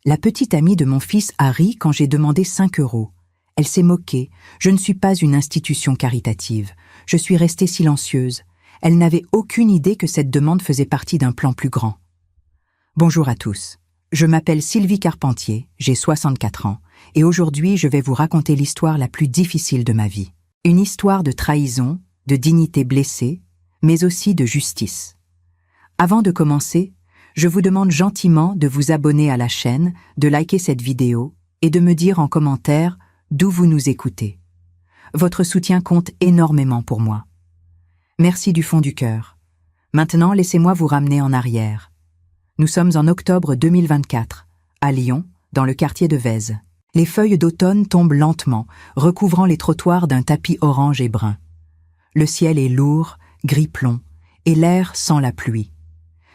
La petite amie de mon fils a ri quand j'ai demandé 5 euros. Elle s'est moquée. Je ne suis pas une institution caritative. Je suis restée silencieuse. Elle n'avait aucune idée que cette demande faisait partie d'un plan plus grand. Bonjour à tous. Je m'appelle Sylvie Carpentier, j'ai 64 ans, et aujourd'hui je vais vous raconter l'histoire la plus difficile de ma vie. Une histoire de trahison, de dignité blessée, mais aussi de justice. Avant de commencer, je vous demande gentiment de vous abonner à la chaîne, de liker cette vidéo et de me dire en commentaire d'où vous nous écoutez. Votre soutien compte énormément pour moi. Merci du fond du cœur. Maintenant, laissez-moi vous ramener en arrière. Nous sommes en octobre 2024, à Lyon, dans le quartier de Vèze. Les feuilles d'automne tombent lentement, recouvrant les trottoirs d'un tapis orange et brun. Le ciel est lourd, gris-plomb, et l'air sent la pluie.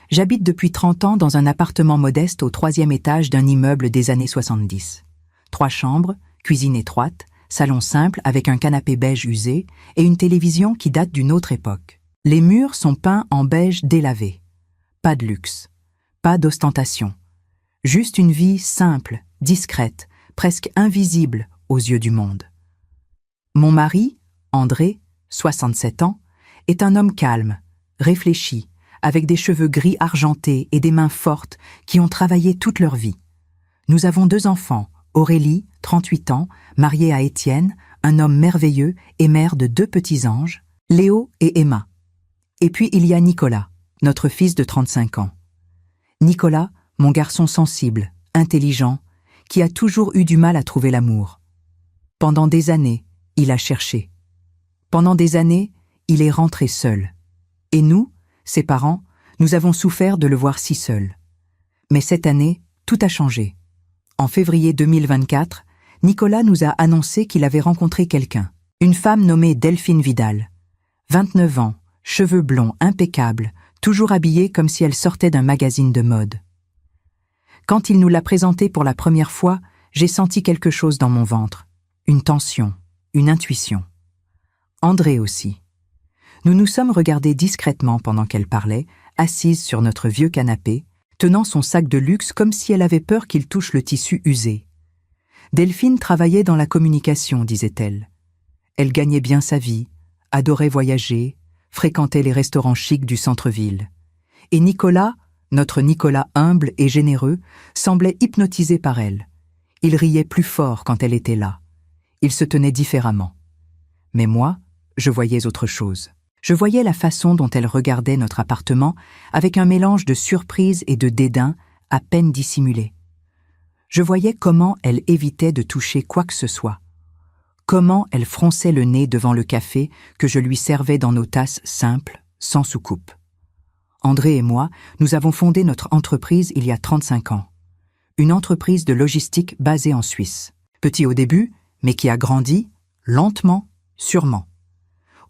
J'habite depuis 30 ans dans un appartement modeste au 3e étage d'un immeuble des années 70. 3 chambres, cuisine étroite, salon simple avec un canapé beige usé et une télévision qui date d'une autre époque. Les murs sont peints en beige délavé. Pas de luxe, pas d'ostentation. Juste une vie simple, discrète, presque invisible aux yeux du monde. Mon mari, André, 67 ans, est un homme calme, réfléchi, avec des cheveux gris argentés et des mains fortes qui ont travaillé toute leur vie. Nous avons 2 enfants, Aurélie, 38 ans, mariée à Étienne, un homme merveilleux et mère de 2 petits anges, Léo et Emma. Et puis il y a Nicolas, notre fils de 35 ans. Nicolas, mon garçon sensible, intelligent, qui a toujours eu du mal à trouver l'amour. Pendant des années, il a cherché. Pendant des années, il est rentré seul. Et nous, ses parents, nous avons souffert de le voir si seul. Mais cette année, tout a changé. En février 2024, Nicolas nous a annoncé qu'il avait rencontré quelqu'un, une femme nommée Delphine Vidal. 29 ans, cheveux blonds impeccables, toujours habillée comme si elle sortait d'un magazine de mode. Quand il nous l'a présentée pour la première fois, j'ai senti quelque chose dans mon ventre, une tension, une intuition. André aussi. Nous nous sommes regardés discrètement pendant qu'elle parlait, assise sur notre vieux canapé, tenant son sac de luxe comme si elle avait peur qu'il touche le tissu usé. Delphine travaillait dans la communication, disait-elle. Elle gagnait bien sa vie, adorait voyager, fréquentait les restaurants chics du centre-ville. Et Nicolas, notre Nicolas humble et généreux, semblait hypnotisé par elle. Il riait plus fort quand elle était là. Il se tenait différemment. Mais moi, je voyais autre chose. Je voyais la façon dont elle regardait notre appartement avec un mélange de surprise et de dédain à peine dissimulé. Je voyais comment elle évitait de toucher quoi que ce soit. Comment elle fronçait le nez devant le café que je lui servais dans nos tasses simples, sans soucoupe. André et moi, nous avons fondé notre entreprise il y a 35 ans. Une entreprise de logistique basée en Suisse. Petit au début, mais qui a grandi, lentement, sûrement.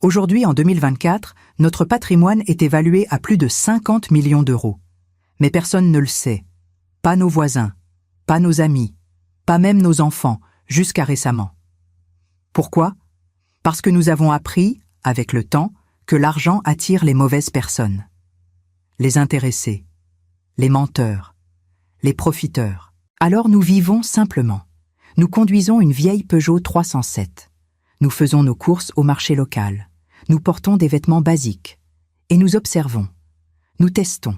Aujourd'hui, en 2024, notre patrimoine est évalué à plus de 50 millions d'euros. Mais personne ne le sait. Pas nos voisins, pas nos amis, pas même nos enfants, jusqu'à récemment. Pourquoi? Parce que nous avons appris, avec le temps, que l'argent attire les mauvaises personnes. Les intéressés, les menteurs, les profiteurs. Alors nous vivons simplement. Nous conduisons une vieille Peugeot 307. Nous faisons nos courses au marché local. Nous portons des vêtements basiques. Et nous observons. Nous testons.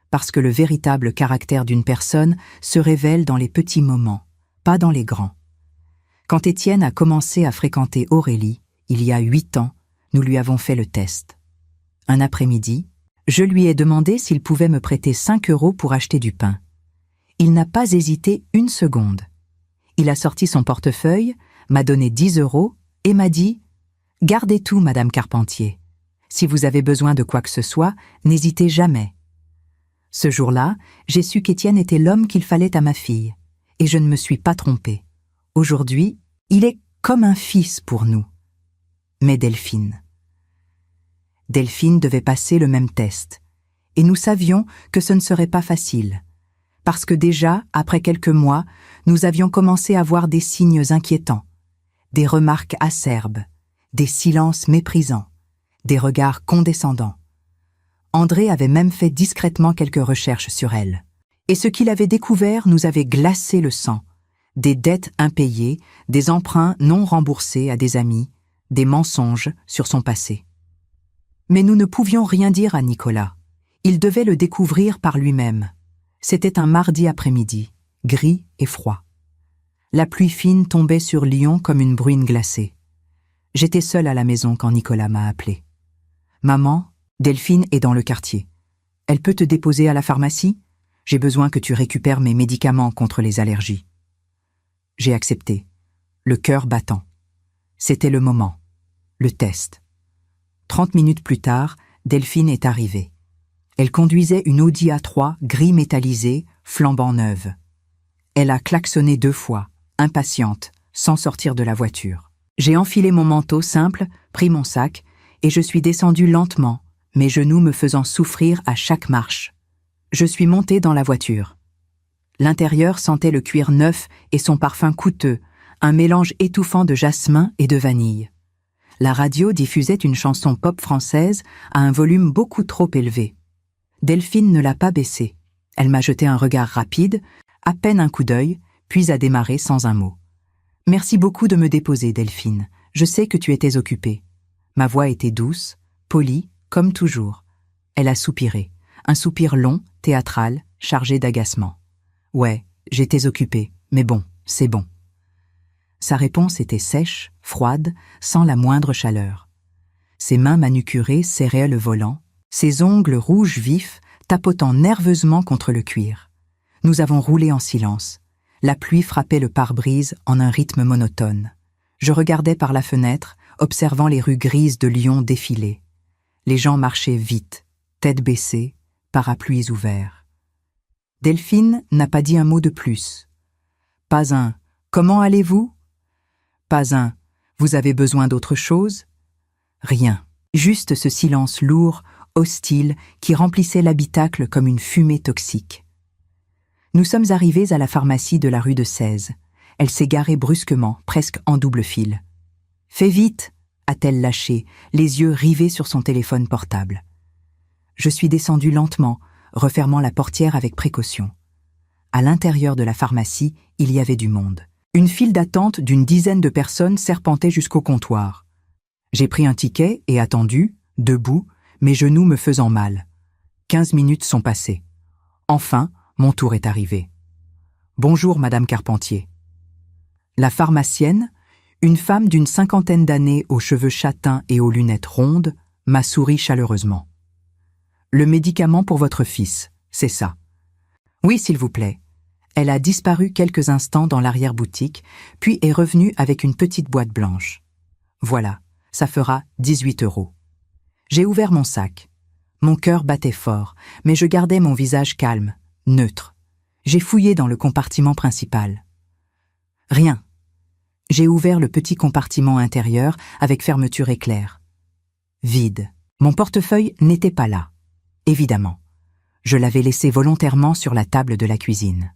Parce que le véritable caractère d'une personne se révèle dans les petits moments, pas dans les grands. Quand Étienne a commencé à fréquenter Aurélie, il y a 8 ans, nous lui avons fait le test. Un après-midi, je lui ai demandé s'il pouvait me prêter 5 euros pour acheter du pain. Il n'a pas hésité une seconde. Il a sorti son portefeuille, m'a donné 10 euros et m'a dit « Gardez tout, Madame Carpentier. Si vous avez besoin de quoi que ce soit, n'hésitez jamais. » Ce jour-là, j'ai su qu'Étienne était l'homme qu'il fallait à ma fille, et je ne me suis pas trompée. Aujourd'hui, il est comme un fils pour nous. Mais Delphine devait passer le même test, et nous savions que ce ne serait pas facile, parce que déjà, après quelques mois, nous avions commencé à voir des signes inquiétants, des remarques acerbes, des silences méprisants, des regards condescendants. André avait même fait discrètement quelques recherches sur elle. Et ce qu'il avait découvert nous avait glacé le sang. Des dettes impayées, des emprunts non remboursés à des amis, des mensonges sur son passé. Mais nous ne pouvions rien dire à Nicolas. Il devait le découvrir par lui-même. C'était un mardi après-midi, gris et froid. La pluie fine tombait sur Lyon comme une bruine glacée. J'étais seule à la maison quand Nicolas m'a appelé. « Maman, Delphine est dans le quartier. Elle peut te déposer à la pharmacie ? J'ai besoin que tu récupères mes médicaments contre les allergies. » J'ai accepté, le cœur battant. C'était le moment, le test. 30 minutes plus tard, Delphine est arrivée. Elle conduisait une Audi A3 gris métallisé, flambant neuve. Elle a klaxonné 2 fois, impatiente, sans sortir de la voiture. J'ai enfilé mon manteau simple, pris mon sac, et je suis descendue lentement, mes genoux me faisant souffrir à chaque marche. Je suis montée dans la voiture. L'intérieur sentait le cuir neuf et son parfum coûteux, un mélange étouffant de jasmin et de vanille. La radio diffusait une chanson pop française à un volume beaucoup trop élevé. Delphine ne l'a pas baissé. Elle m'a jeté un regard rapide, à peine un coup d'œil, puis a démarré sans un mot. « Merci beaucoup de me déposer, Delphine. Je sais que tu étais occupée. » Ma voix était douce, polie, comme toujours. Elle a soupiré. Un soupir long, théâtral, chargé d'agacement. « Ouais, j'étais occupée, mais bon, c'est bon. » Sa réponse était sèche, froide, sans la moindre chaleur. Ses mains manucurées serraient le volant, ses ongles rouges vifs tapotant nerveusement contre le cuir. Nous avons roulé en silence. La pluie frappait le pare-brise en un rythme monotone. Je regardais par la fenêtre, observant les rues grises de Lyon défiler. Les gens marchaient vite, tête baissée, parapluies ouverts. Delphine n'a pas dit un mot de plus. Pas un « Comment allez-vous » Pas un « Vous avez besoin d'autre chose » Rien, juste ce silence lourd, hostile, qui remplissait l'habitacle comme une fumée toxique. Nous sommes arrivés à la pharmacie de la rue de Sèze. Elle s'est garée brusquement, presque en double file. « Fais vite !» a-t-elle lâché, les yeux rivés sur son téléphone portable. Je suis descendue lentement, refermant la portière avec précaution. À l'intérieur de la pharmacie, il y avait du monde. Une file d'attente d'une dizaine de personnes serpentait jusqu'au comptoir. J'ai pris un ticket et attendu, debout, mes genoux me faisant mal. 15 minutes sont passées. Enfin, mon tour est arrivé. « Bonjour, Madame Carpentier. » La pharmacienne, une femme d'une 50aine d'années aux cheveux châtains et aux lunettes rondes, m'a souri chaleureusement. « Le médicament pour votre fils, c'est ça. »« Oui, s'il vous plaît. » Elle a disparu quelques instants dans l'arrière-boutique, puis est revenue avec une petite boîte blanche. « Voilà, ça fera 18 €. » J'ai ouvert mon sac. Mon cœur battait fort, mais je gardais mon visage calme, neutre. J'ai fouillé dans le compartiment principal. Rien. J'ai ouvert le petit compartiment intérieur avec fermeture éclair. Vide. Mon portefeuille n'était pas là. Évidemment. Je l'avais laissé volontairement sur la table de la cuisine.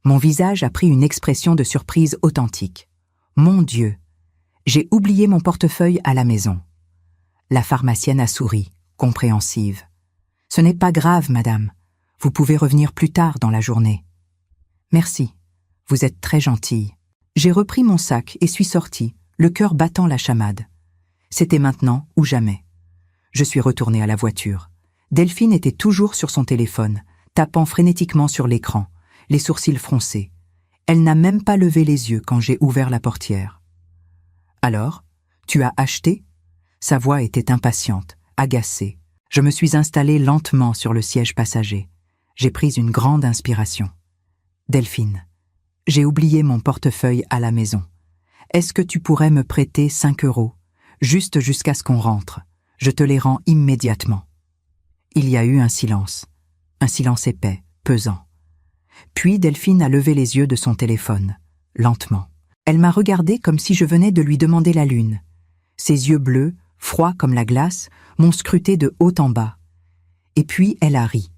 Mon visage a pris une expression de surprise authentique. Mon Dieu! J'ai oublié mon portefeuille à la maison. La pharmacienne a souri, compréhensive. « Ce n'est pas grave, madame. Vous pouvez revenir plus tard dans la journée. »« Merci. Vous êtes très gentille. » J'ai repris mon sac et suis sortie, le cœur battant la chamade. C'était maintenant ou jamais. Je suis retournée à la voiture. Delphine était toujours sur son téléphone, tapant frénétiquement sur l'écran, les sourcils froncés. Elle n'a même pas levé les yeux quand j'ai ouvert la portière. « Alors, tu as acheté ?» Sa voix était impatiente, agacée. Je me suis installée lentement sur le siège passager. J'ai pris une grande inspiration. « Delphine, j'ai oublié mon portefeuille à la maison. Est-ce que tu pourrais me prêter 5 €, juste jusqu'à ce qu'on rentre? Je te les rends immédiatement. » Il y a eu un silence épais, pesant. Puis Delphine a levé les yeux de son téléphone, lentement. Elle m'a regardée comme si je venais de lui demander la lune. Ses yeux bleus, froids comme la glace, m'ont scruté de haut en bas. Et puis elle a ri.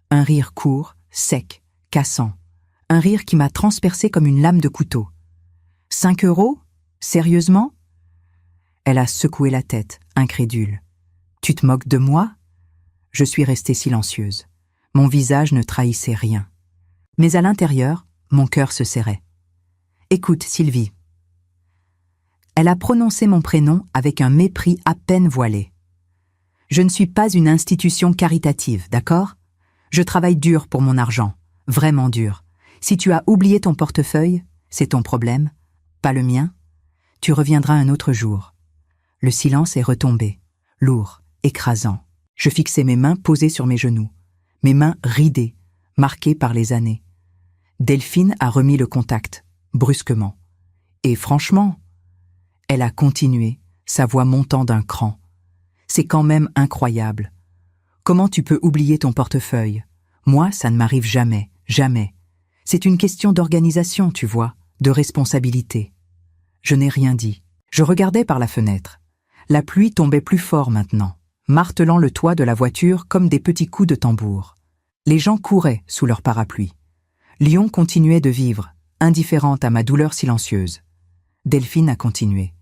Un rire court, sec, cassant. Un rire qui m'a transpercé comme une lame de couteau. « 5 €? Sérieusement ?» Elle a secoué la tête, incrédule. « Tu te moques de moi ?» Je suis restée silencieuse. Mon visage ne trahissait rien. Mais à l'intérieur, mon cœur se serrait. Écoute, Sylvie. Elle a prononcé mon prénom avec un mépris à peine voilé. Je ne suis pas une institution caritative, d'accord? Je travaille dur pour mon argent, vraiment dur. Si tu as oublié ton portefeuille, c'est ton problème, pas le mien. Tu reviendras un autre jour. Le silence est retombé, lourd, écrasant. Je fixais mes mains posées sur mes genoux, mes mains ridées, marquées par les années. Delphine a remis le contact, brusquement. Et franchement, elle a continué, sa voix montant d'un cran. C'est quand même incroyable. Comment tu peux oublier ton portefeuille? Moi, ça ne m'arrive jamais, jamais. C'est une question d'organisation, tu vois, de responsabilité. Je n'ai rien dit. Je regardais par la fenêtre. La pluie tombait plus fort maintenant, martelant le toit de la voiture comme des petits coups de tambour. Les gens couraient sous leur parapluie. Lyon continuait de vivre, indifférente à ma douleur silencieuse. Delphine a continué.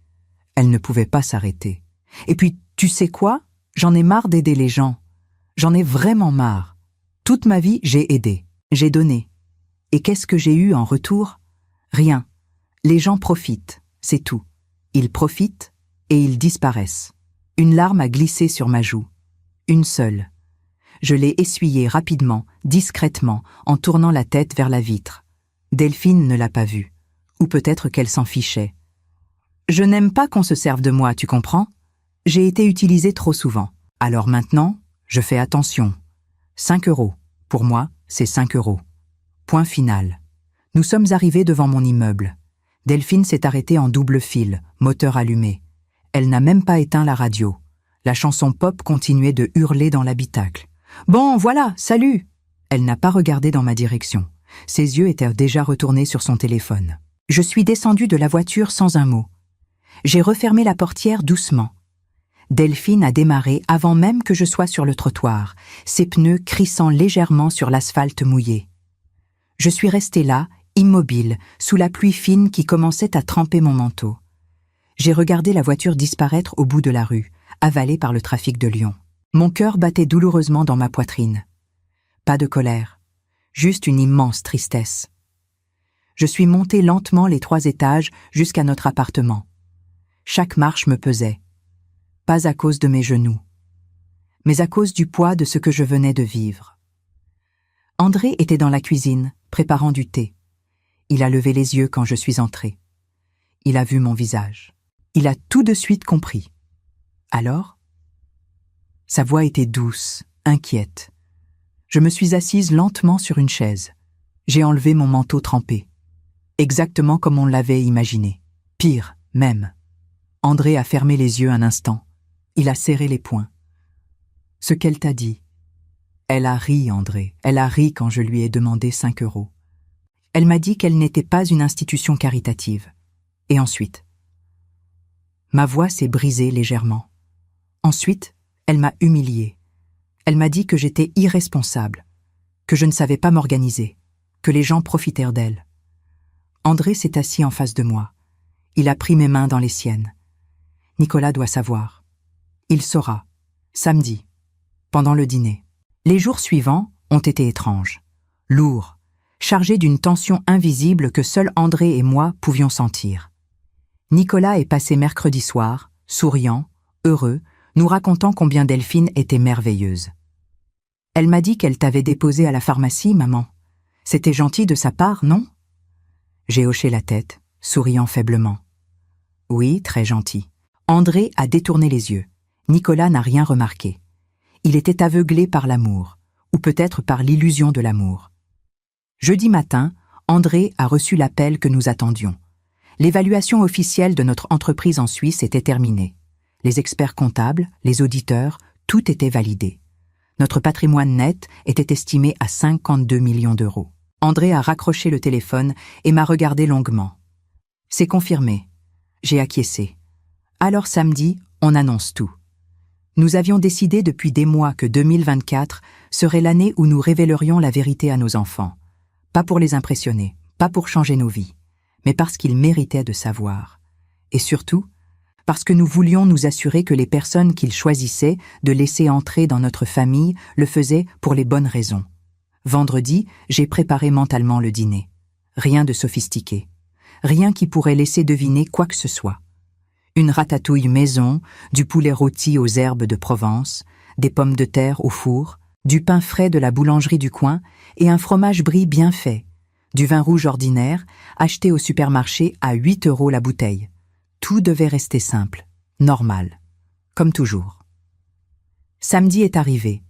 Elle ne pouvait pas s'arrêter. Et puis, tu sais quoi? J'en ai marre d'aider les gens. J'en ai vraiment marre. Toute ma vie, j'ai aidé, j'ai donné. Et qu'est-ce que j'ai eu en retour? Rien. Les gens profitent, c'est tout. Ils profitent et ils disparaissent. Une larme a glissé sur ma joue. Une seule. Je l'ai essuyée rapidement, discrètement, en tournant la tête vers la vitre. Delphine ne l'a pas vue. Ou peut-être qu'elle s'en fichait. Je n'aime pas qu'on se serve de moi, tu comprends? J'ai été utilisée trop souvent. Alors maintenant, je fais attention. 5 €. Pour moi, c'est 5 €. Point final. Nous sommes arrivés devant mon immeuble. Delphine s'est arrêtée en double fil, moteur allumé. Elle n'a même pas éteint la radio. La chanson pop continuait de hurler dans l'habitacle. « Bon, voilà, salut !» Elle n'a pas regardé dans ma direction. Ses yeux étaient déjà retournés sur son téléphone. Je suis descendue de la voiture sans un mot. J'ai refermé la portière doucement. Delphine a démarré avant même que je sois sur le trottoir, ses pneus crissant légèrement sur l'asphalte mouillé. Je suis restée là, immobile, sous la pluie fine qui commençait à tremper mon manteau. J'ai regardé la voiture disparaître au bout de la rue, avalée par le trafic de Lyon. Mon cœur battait douloureusement dans ma poitrine. Pas de colère, juste une immense tristesse. Je suis montée lentement les 3 étages jusqu'à notre appartement. Chaque marche me pesait. Pas à cause de mes genoux, mais à cause du poids de ce que je venais de vivre. André était dans la cuisine, préparant du thé. Il a levé les yeux quand je suis entrée. Il a vu mon visage. Il a tout de suite compris. Alors? Sa voix était douce, inquiète. Je me suis assise lentement sur une chaise. J'ai enlevé mon manteau trempé. Exactement comme on l'avait imaginé. Pire, même. André a fermé les yeux un instant. Il a serré les poings. Ce qu'elle t'a dit. Elle a ri, André. Elle a ri quand je lui ai demandé 5 €. Elle m'a dit qu'elle n'était pas une institution caritative. Et ensuite? Ma voix s'est brisée légèrement. Ensuite, elle m'a humiliée. Elle m'a dit que j'étais irresponsable, que je ne savais pas m'organiser, que les gens profitèrent d'elle. André s'est assis en face de moi. Il a pris mes mains dans les siennes. Nicolas doit savoir. Il saura, samedi, pendant le dîner. Les jours suivants ont été étranges, lourds, chargés d'une tension invisible que seuls André et moi pouvions sentir. Nicolas est passé mercredi soir, souriant, heureux, nous racontant combien Delphine était merveilleuse. Elle m'a dit qu'elle t'avait déposé à la pharmacie, maman. C'était gentil de sa part, non? J'ai hoché la tête, souriant faiblement. Oui, très gentil. André a détourné les yeux. Nicolas n'a rien remarqué. Il était aveuglé par l'amour, ou peut-être par l'illusion de l'amour. Jeudi matin, André a reçu l'appel que nous attendions. L'évaluation officielle de notre entreprise en Suisse était terminée. Les experts comptables, les auditeurs, tout était validé. Notre patrimoine net était estimé à 52 millions d'euros. André a raccroché le téléphone et m'a regardé longuement. C'est confirmé. J'ai acquiescé. Alors samedi, on annonce tout. Nous avions décidé depuis des mois que 2024 serait l'année où nous révélerions la vérité à nos enfants. Pas pour les impressionner, pas pour changer nos vies, mais parce qu'ils méritaient de savoir. Et surtout, parce que nous voulions nous assurer que les personnes qu'ils choisissaient de laisser entrer dans notre famille le faisaient pour les bonnes raisons. Vendredi, j'ai préparé mentalement le dîner. Rien de sophistiqué. Rien qui pourrait laisser deviner quoi que ce soit. Une ratatouille maison, du poulet rôti aux herbes de Provence, des pommes de terre au four, du pain frais de la boulangerie du coin et un fromage brie bien fait, du vin rouge ordinaire, acheté au supermarché à 8 € la bouteille. Tout devait rester simple, normal, comme toujours. Samedi est arrivé.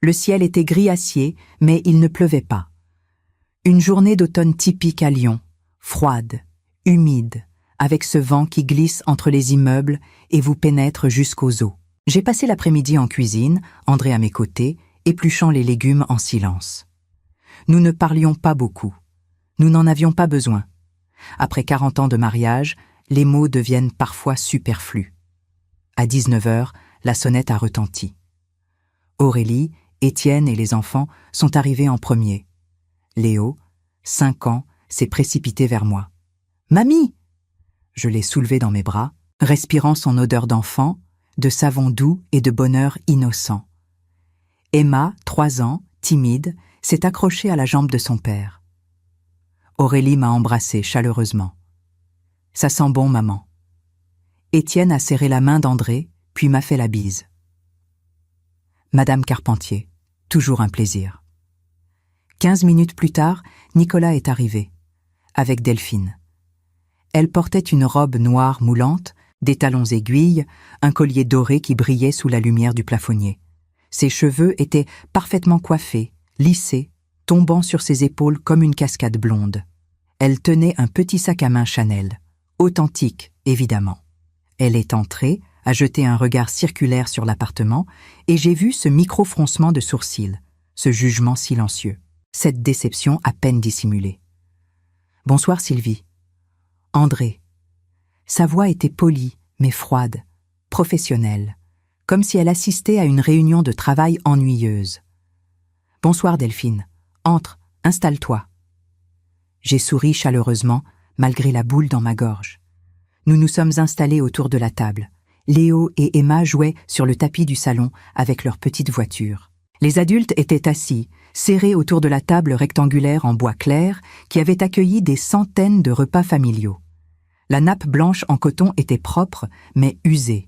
Le ciel était gris acier, mais il ne pleuvait pas. Une journée d'automne typique à Lyon, froide, humide, avec ce vent qui glisse entre les immeubles et vous pénètre jusqu'aux os. J'ai passé l'après-midi en cuisine, André à mes côtés, épluchant les légumes en silence. Nous ne parlions pas beaucoup. Nous n'en avions pas besoin. Après 40 ans de mariage, les mots deviennent parfois superflus. À 19 h, la sonnette a retenti. Aurélie, Étienne et les enfants sont arrivés en premier. Léo, 5 ans, s'est précipité vers moi. « Mamie !» Je l'ai soulevé dans mes bras, respirant son odeur d'enfant, de savon doux et de bonheur innocent. Emma, 3 ans, timide, s'est accrochée à la jambe de son père. Aurélie m'a embrassé chaleureusement. « Ça sent bon, maman. » Étienne a serré la main d'André, puis m'a fait la bise. Madame Carpentier, toujours un plaisir. 15 minutes plus tard, Nicolas est arrivé, avec Delphine. Elle portait une robe noire moulante, des talons aiguilles, un collier doré qui brillait sous la lumière du plafonnier. Ses cheveux étaient parfaitement coiffés, lissés, tombant sur ses épaules comme une cascade blonde. Elle tenait un petit sac à main Chanel, authentique, évidemment. Elle est entrée, a jeté un regard circulaire sur l'appartement, et j'ai vu ce micro-froncement de sourcils, ce jugement silencieux, cette déception à peine dissimulée. « Bonsoir Sylvie. » André. Sa voix était polie, mais froide, professionnelle, comme si elle assistait à une réunion de travail ennuyeuse. « Bonsoir Delphine. Entre, installe-toi. » J'ai souri chaleureusement, malgré la boule dans ma gorge. Nous nous sommes installés autour de la table. Léo et Emma jouaient sur le tapis du salon avec leur petite voiture. Les adultes étaient assis, serrés autour de la table rectangulaire en bois clair qui avait accueilli des centaines de repas familiaux. La nappe blanche en coton était propre, mais usée.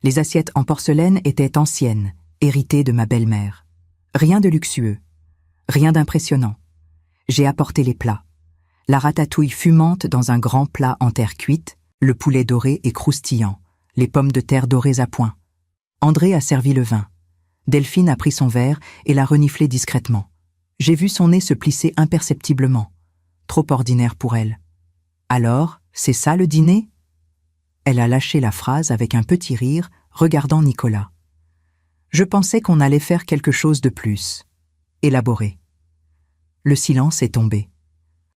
Les assiettes en porcelaine étaient anciennes, héritées de ma belle-mère. Rien de luxueux, rien d'impressionnant. J'ai apporté les plats. La ratatouille fumante dans un grand plat en terre cuite, le poulet doré et croustillant, les pommes de terre dorées à point. André a servi le vin. Delphine a pris son verre et l'a reniflé discrètement. J'ai vu son nez se plisser imperceptiblement. Trop ordinaire pour elle. « Alors, c'est ça le dîner ?» Elle a lâché la phrase avec un petit rire, regardant Nicolas. Je pensais qu'on allait faire quelque chose de plus. Élaboré. Le silence est tombé.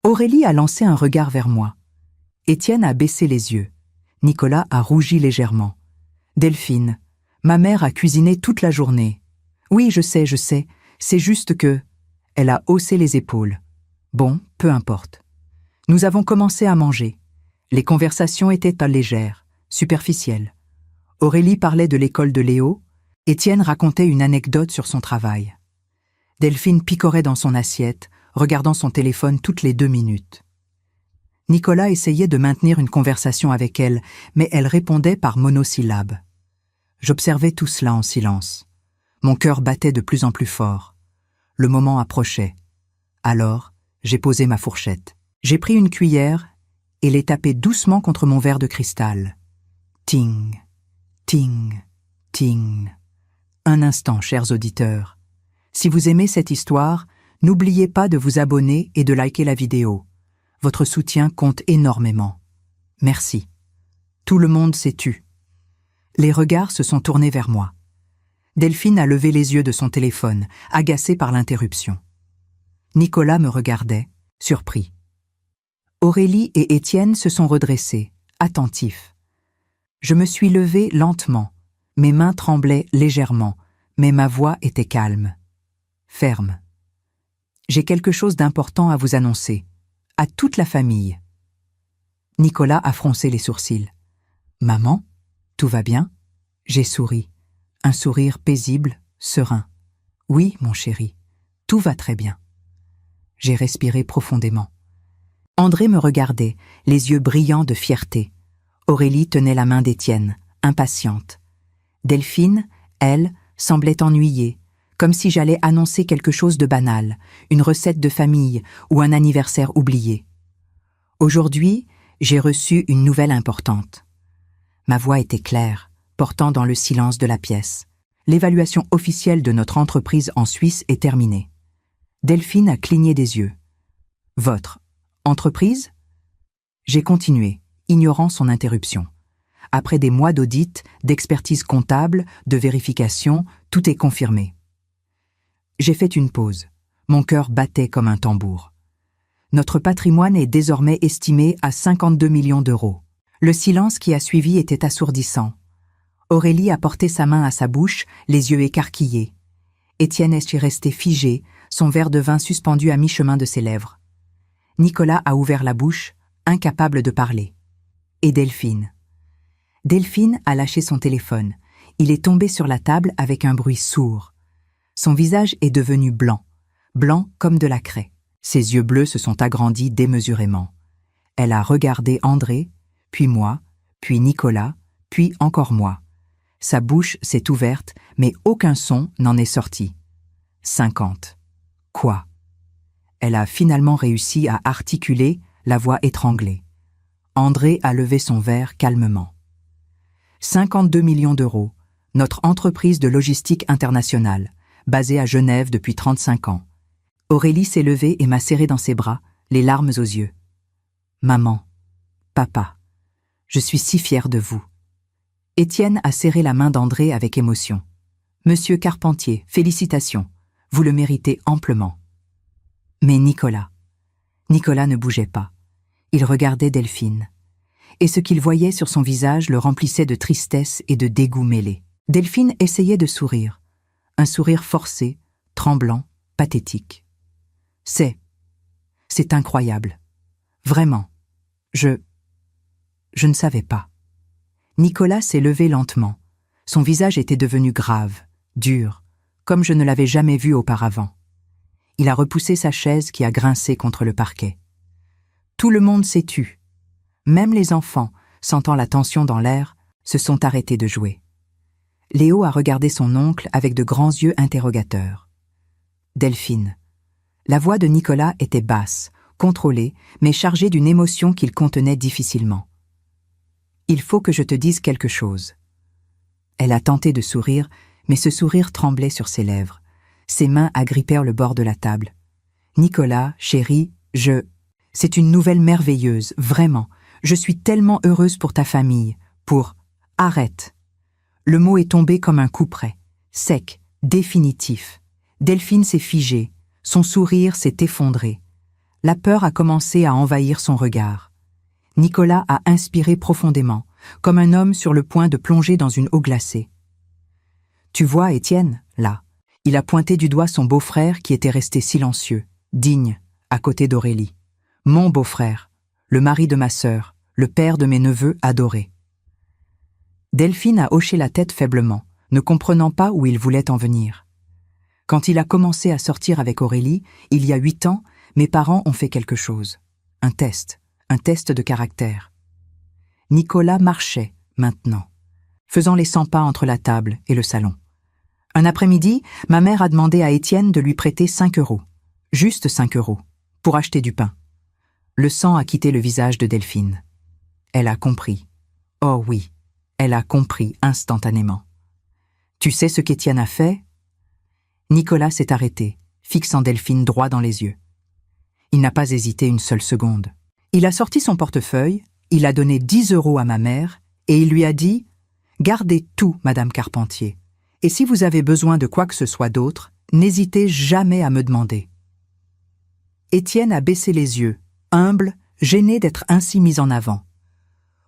Aurélie a lancé un regard vers moi. Étienne a baissé les yeux. Nicolas a rougi légèrement. Delphine, ma mère a cuisiné toute la journée. Oui, je sais, c'est juste que... Elle a haussé les épaules. Bon, peu importe. Nous avons commencé à manger. Les conversations étaient légères, superficielles. Aurélie parlait de l'école de Léo, Étienne racontait une anecdote sur son travail. Delphine picorait dans son assiette, regardant son téléphone toutes les 2 minutes. Nicolas essayait de maintenir une conversation avec elle, mais elle répondait par monosyllabes. J'observais tout cela en silence. Mon cœur battait de plus en plus fort. Le moment approchait. Alors, j'ai posé ma fourchette. J'ai pris une cuillère et l'ai tapée doucement contre mon verre de cristal. Ting, ting, ting. Un instant, chers auditeurs. Si vous aimez cette histoire, n'oubliez pas de vous abonner et de liker la vidéo. Votre soutien compte énormément. Merci. Tout le monde s'est tu. Les regards se sont tournés vers moi. Delphine a levé les yeux de son téléphone, agacée par l'interruption. Nicolas me regardait, surpris. Aurélie et Étienne se sont redressés, attentifs. Je me suis levée lentement. Mes mains tremblaient légèrement, mais ma voix était calme, ferme. J'ai quelque chose d'important à vous annoncer, à toute la famille. Nicolas a froncé les sourcils. Maman, tout va bien ? J'ai souri, un sourire paisible, serein. Oui, mon chéri, Tout va très bien. J'ai respiré profondément. André me regardait, les yeux brillants de fierté. Aurélie tenait la main d'Étienne, impatiente. Delphine, elle, semblait ennuyée, comme si j'allais annoncer quelque chose de banal, une recette de famille ou un anniversaire oublié. Aujourd'hui, j'ai reçu une nouvelle importante. Ma voix était claire, portant dans le silence de la pièce. L'évaluation officielle de notre entreprise en Suisse est terminée. Delphine a cligné des yeux. « Votre entreprise ?» J'ai continué, ignorant son interruption. Après des mois d'audit, d'expertise comptable, de vérification, tout est confirmé. J'ai fait une pause. Mon cœur battait comme un tambour. Notre patrimoine est désormais estimé à 52 millions d'euros. Le silence qui a suivi était assourdissant. Aurélie a porté sa main à sa bouche, les yeux écarquillés. Étienne est resté figé, son verre de vin suspendu à mi-chemin de ses lèvres. Nicolas a ouvert la bouche, incapable de parler. Et Delphine. Delphine a lâché son téléphone. Il est tombé sur la table avec un bruit sourd. Son visage est devenu blanc, blanc comme de la craie. Ses yeux bleus se sont agrandis démesurément. Elle a regardé André, puis moi, puis Nicolas, puis encore moi. Sa bouche s'est ouverte, mais aucun son n'en est sorti. 50. Quoi? Elle a finalement réussi à articuler, la voix étranglée. André a levé son verre calmement. 52 millions d'euros, notre entreprise de logistique internationale, basée à Genève depuis 35 ans. Aurélie s'est levée et m'a serré dans ses bras, les larmes aux yeux. Maman, papa, je suis si fière de vous. Étienne a serré la main d'André avec émotion. Monsieur Carpentier, félicitations, vous le méritez amplement. Mais Nicolas ne bougeait pas. Il regardait Delphine. Et ce qu'il voyait sur son visage le remplissait de tristesse et de dégoût mêlés. Delphine essayait de sourire. Un sourire forcé, tremblant, pathétique. C'est incroyable. Vraiment. Je ne savais pas. Nicolas s'est levé lentement. Son visage était devenu grave, dur, comme je ne l'avais jamais vu auparavant. Il a repoussé sa chaise qui a grincé contre le parquet. Tout le monde s'est tu. Même les enfants, sentant la tension dans l'air, se sont arrêtés de jouer. Léo a regardé son oncle avec de grands yeux interrogateurs. Delphine. La voix de Nicolas était basse, contrôlée, mais chargée d'une émotion qu'il contenait difficilement. « Il faut que je te dise quelque chose. » Elle a tenté de sourire, mais ce sourire tremblait sur ses lèvres. Ses mains agrippèrent le bord de la table. « Nicolas, chéri, c'est une nouvelle merveilleuse, vraiment. Je suis tellement heureuse pour ta famille, pour... Arrête. » Le mot est tombé comme un coup près, sec, définitif. Delphine s'est figée, son sourire s'est effondré. La peur a commencé à envahir son regard. Nicolas a inspiré profondément, comme un homme sur le point de plonger dans une eau glacée. « Tu vois, Étienne, là. » Il a pointé du doigt son beau-frère qui était resté silencieux, digne, à côté d'Aurélie. « Mon beau-frère, le mari de ma sœur, le père de mes neveux adorés. » Delphine a hoché la tête faiblement, ne comprenant pas où il voulait en venir. Quand il a commencé à sortir avec Aurélie, il y a 8 ans, mes parents ont fait quelque chose. Un test de caractère. Nicolas marchait, maintenant, faisant les 100 pas entre la table et le salon. Un après-midi, ma mère a demandé à Étienne de lui prêter 5 €, juste 5 €, pour acheter du pain. Le sang a quitté le visage de Delphine. Elle a compris. Oh oui, elle a compris instantanément. Tu sais ce qu'Étienne a fait? Nicolas s'est arrêté, fixant Delphine droit dans les yeux. Il n'a pas hésité une seule seconde. Il a sorti son portefeuille, il a donné 10 € à ma mère et il lui a dit « Gardez tout, Madame Carpentier, et si vous avez besoin de quoi que ce soit d'autre, n'hésitez jamais à me demander. » Étienne a baissé les yeux, humble, gêné d'être ainsi mis en avant.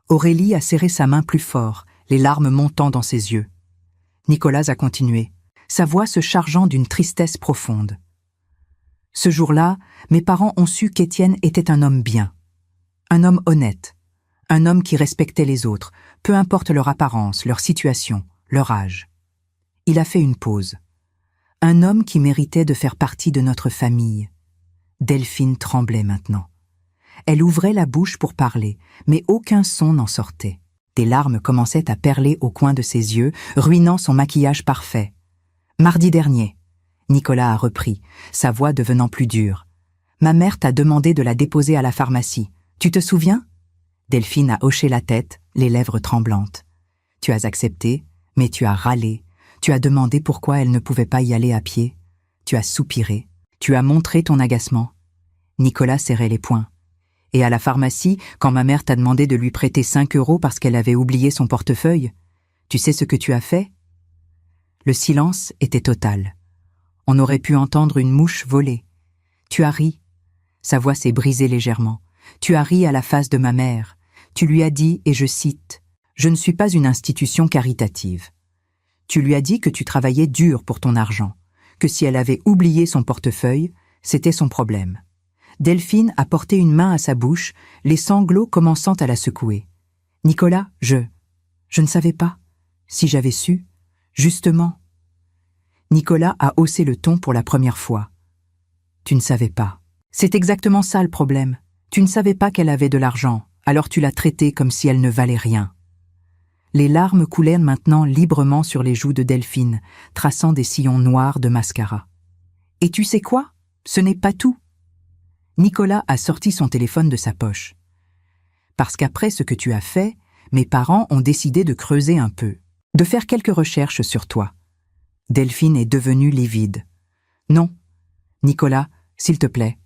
Aurélie a serré sa main plus fort, les larmes montant dans ses yeux. Nicolas a continué, sa voix se chargeant d'une tristesse profonde. Ce jour-là, mes parents ont su qu'Étienne était un homme bien, un homme honnête, un homme qui respectait les autres, peu importe leur apparence, leur situation, leur âge. Il a fait une pause. Un homme qui méritait de faire partie de notre famille. Delphine tremblait maintenant. Elle ouvrait la bouche pour parler, mais aucun son n'en sortait. Des larmes commençaient à perler au coin de ses yeux, ruinant son maquillage parfait. Mardi dernier, Nicolas a repris, sa voix devenant plus dure. Ma mère t'a demandé de la déposer à la pharmacie. Tu te souviens? Delphine a hoché la tête, les lèvres tremblantes. Tu as accepté, mais tu as râlé. Tu as demandé pourquoi elle ne pouvait pas y aller à pied. Tu as soupiré. Tu as montré ton agacement. Nicolas serrait les poings. Et à la pharmacie, quand ma mère t'a demandé de lui prêter 5 € parce qu'elle avait oublié son portefeuille, tu sais ce que tu as fait? Le silence était total. On aurait pu entendre une mouche voler. Tu as ri. Sa voix s'est brisée légèrement. Tu as ri à la face de ma mère. Tu lui as dit, et je cite, « Je ne suis pas une institution caritative. » Tu lui as dit que tu travaillais dur pour ton argent, que si elle avait oublié son portefeuille, c'était son problème. Delphine a porté une main à sa bouche, les sanglots commençant à la secouer. « Nicolas, je ne savais pas. Si j'avais su, justement. » Nicolas a haussé le ton pour la première fois. « Tu ne savais pas. C'est exactement ça le problème. Tu ne savais pas qu'elle avait de l'argent, alors tu l'as traitée comme si elle ne valait rien. » Les larmes coulaient maintenant librement sur les joues de Delphine, traçant des sillons noirs de mascara. « Et tu sais quoi? Ce n'est pas tout. » Nicolas a sorti son téléphone de sa poche. « Parce qu'après ce que tu as fait, mes parents ont décidé de creuser un peu, de faire quelques recherches sur toi. » Delphine est devenue livide. « Non, Nicolas, s'il te plaît.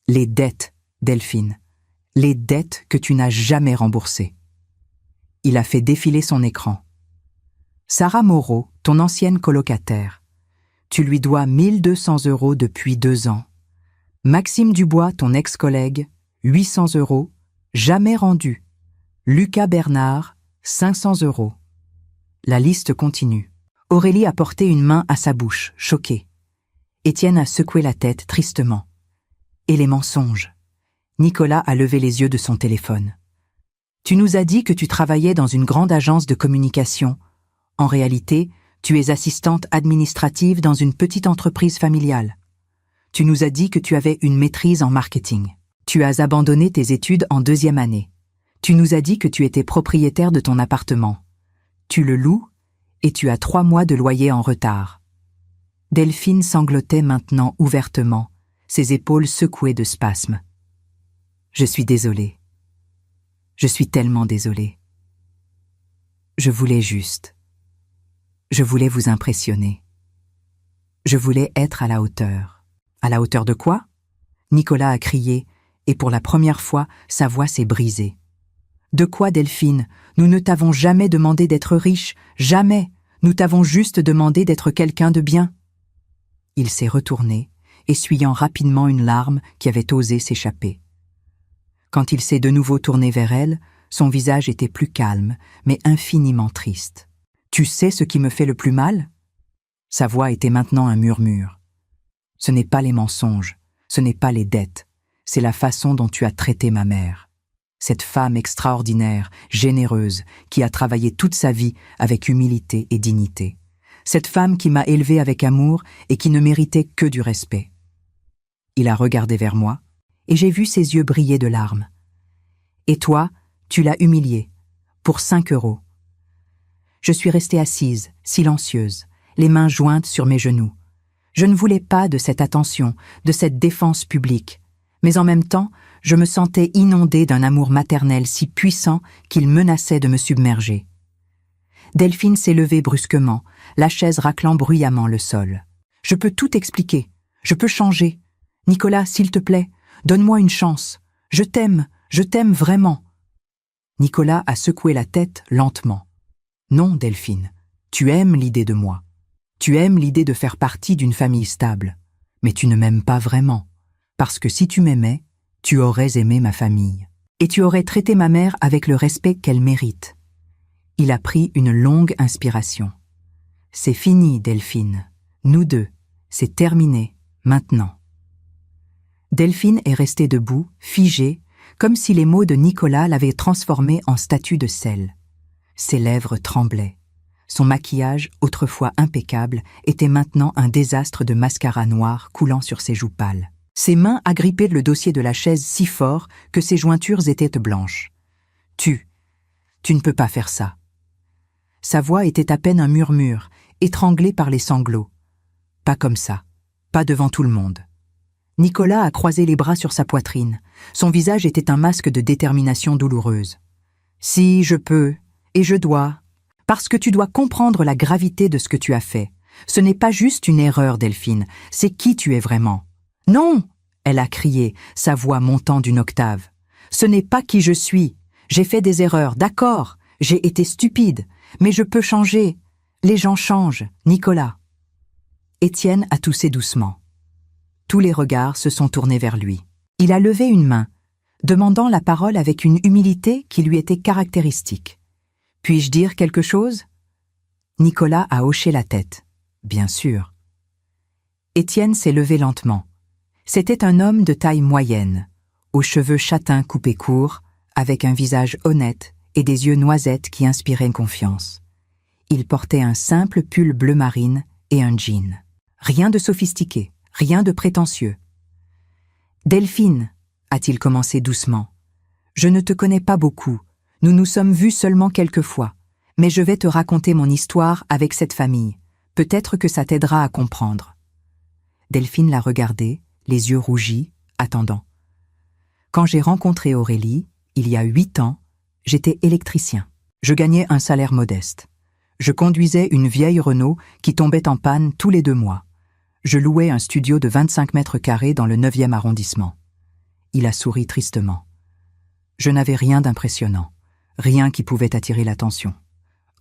Les dettes, Delphine. Les dettes que tu n'as jamais remboursées. » Il a fait défiler son écran. « Sarah Moreau, ton ancienne colocataire. Tu lui dois 1 200 € depuis 2 ans. Maxime Dubois, ton ex-collègue, 800 €, jamais rendu. Lucas Bernard, 500 €. La liste continue. Aurélie a porté une main à sa bouche, choquée. Étienne a secoué la tête tristement. Et les mensonges. Nicolas a levé les yeux de son téléphone. Tu nous as dit que tu travaillais dans une grande agence de communication. En réalité, tu es assistante administrative dans une petite entreprise familiale. Tu nous as dit que tu avais une maîtrise en marketing. Tu as abandonné tes études en 2e année. Tu nous as dit que tu étais propriétaire de ton appartement. Tu le loues et tu as 3 mois de loyer en retard. » Delphine sanglotait maintenant ouvertement, ses épaules secouées de spasmes. « Je suis désolée. Je suis tellement désolée. Je voulais juste. Je voulais vous impressionner. Je voulais être à la hauteur. » « À la hauteur de quoi ?» Nicolas a crié, et pour la première fois, sa voix s'est brisée. « De quoi, Delphine? Nous ne t'avons jamais demandé d'être riche, jamais. Nous t'avons juste demandé d'être quelqu'un de bien. » Il s'est retourné, essuyant rapidement une larme qui avait osé s'échapper. Quand il s'est de nouveau tourné vers elle, son visage était plus calme, mais infiniment triste. « Tu sais ce qui me fait le plus mal ?» Sa voix était maintenant un murmure. « Ce n'est pas les mensonges, ce n'est pas les dettes, c'est la façon dont tu as traité ma mère. Cette femme extraordinaire, généreuse, qui a travaillé toute sa vie avec humilité et dignité. Cette femme qui m'a élevé avec amour et qui ne méritait que du respect. » Il a regardé vers moi, et j'ai vu ses yeux briller de larmes. « Et toi, tu l'as humiliée, pour 5 €. » Je suis restée assise, silencieuse, les mains jointes sur mes genoux. Je ne voulais pas de cette attention, de cette défense publique, mais en même temps, je me sentais inondée d'un amour maternel si puissant qu'il menaçait de me submerger. Delphine s'est levée brusquement, la chaise raclant bruyamment le sol. « Je peux tout expliquer, je peux changer. Nicolas, s'il te plaît, donne-moi une chance. Je t'aime vraiment. » Nicolas a secoué la tête lentement. « Non, Delphine, tu aimes l'idée de moi. Tu aimes l'idée de faire partie d'une famille stable, mais tu ne m'aimes pas vraiment, parce que si tu m'aimais, tu aurais aimé ma famille, et tu aurais traité ma mère avec le respect qu'elle mérite. » Il a pris une longue inspiration. « C'est fini, Delphine. Nous deux. C'est terminé, maintenant. » Delphine est restée debout, figée, comme si les mots de Nicolas l'avaient transformée en statue de sel. Ses lèvres tremblaient. Son maquillage, autrefois impeccable, était maintenant un désastre de mascara noir coulant sur ses joues pâles. Ses mains agrippaient le dossier de la chaise si fort que ses jointures étaient blanches. « Tu ne peux pas faire ça. » Sa voix était à peine un murmure, étranglé par les sanglots. « Pas comme ça. Pas devant tout le monde. » Nicolas a croisé les bras sur sa poitrine. Son visage était un masque de détermination douloureuse. « Si, je peux, et je dois. Parce que tu dois comprendre la gravité de ce que tu as fait. Ce n'est pas juste une erreur, Delphine, c'est qui tu es vraiment. »« Non !» elle a crié, sa voix montant d'une octave. « Ce n'est pas qui je suis. J'ai fait des erreurs, d'accord. J'ai été stupide. Mais je peux changer. Les gens changent, Nicolas. » Étienne a toussé doucement. Tous les regards se sont tournés vers lui. Il a levé une main, demandant la parole avec une humilité qui lui était caractéristique. « Puis-je dire quelque chose ?» Nicolas a hoché la tête. « Bien sûr. » Étienne s'est levé lentement. C'était un homme de taille moyenne, aux cheveux châtains coupés courts, avec un visage honnête et des yeux noisettes qui inspiraient confiance. Il portait un simple pull bleu marine et un jean. Rien de sophistiqué, rien de prétentieux. « Delphine, » a-t-il commencé doucement, « je ne te connais pas beaucoup. Nous nous sommes vus seulement quelques fois, mais je vais te raconter mon histoire avec cette famille. Peut-être que ça t'aidera à comprendre. » Delphine l'a regardé, les yeux rougis, attendant. « Quand j'ai rencontré Aurélie, il y a 8 ans, j'étais électricien. Je gagnais un salaire modeste. Je conduisais une vieille Renault qui tombait en panne tous les 2 mois. Je louais un studio de 25 mètres carrés dans le 9e arrondissement. » Il a souri tristement. « Je n'avais rien d'impressionnant. Rien qui pouvait attirer l'attention. »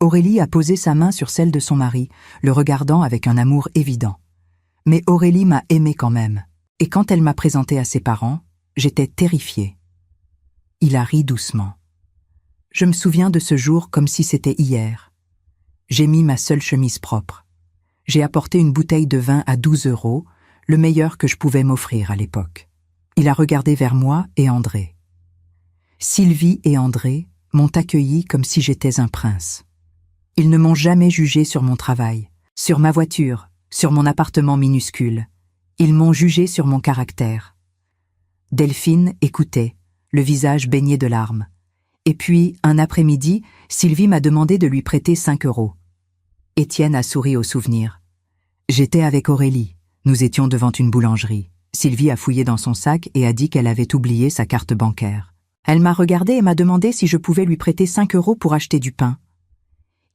Aurélie a posé sa main sur celle de son mari, le regardant avec un amour évident. Mais Aurélie m'a aimé quand même. Et quand elle m'a présenté à ses parents, j'étais terrifiée. Il a ri doucement. Je me souviens de ce jour comme si c'était hier. J'ai mis ma seule chemise propre. J'ai apporté une bouteille de vin à 12 €, le meilleur que je pouvais m'offrir à l'époque. Il a regardé vers moi et André. Sylvie et André m'ont accueilli comme si j'étais un prince. Ils ne m'ont jamais jugé sur mon travail, sur ma voiture, sur mon appartement minuscule. Ils m'ont jugé sur mon caractère. Delphine écoutait, le visage baigné de larmes. Et puis, un après-midi, Sylvie m'a demandé de lui prêter 5 €. Étienne a souri au souvenir. J'étais avec Aurélie. Nous étions devant une boulangerie. Sylvie a fouillé dans son sac et a dit qu'elle avait oublié sa carte bancaire. Elle m'a regardé et m'a demandé si je pouvais lui prêter 5 € pour acheter du pain.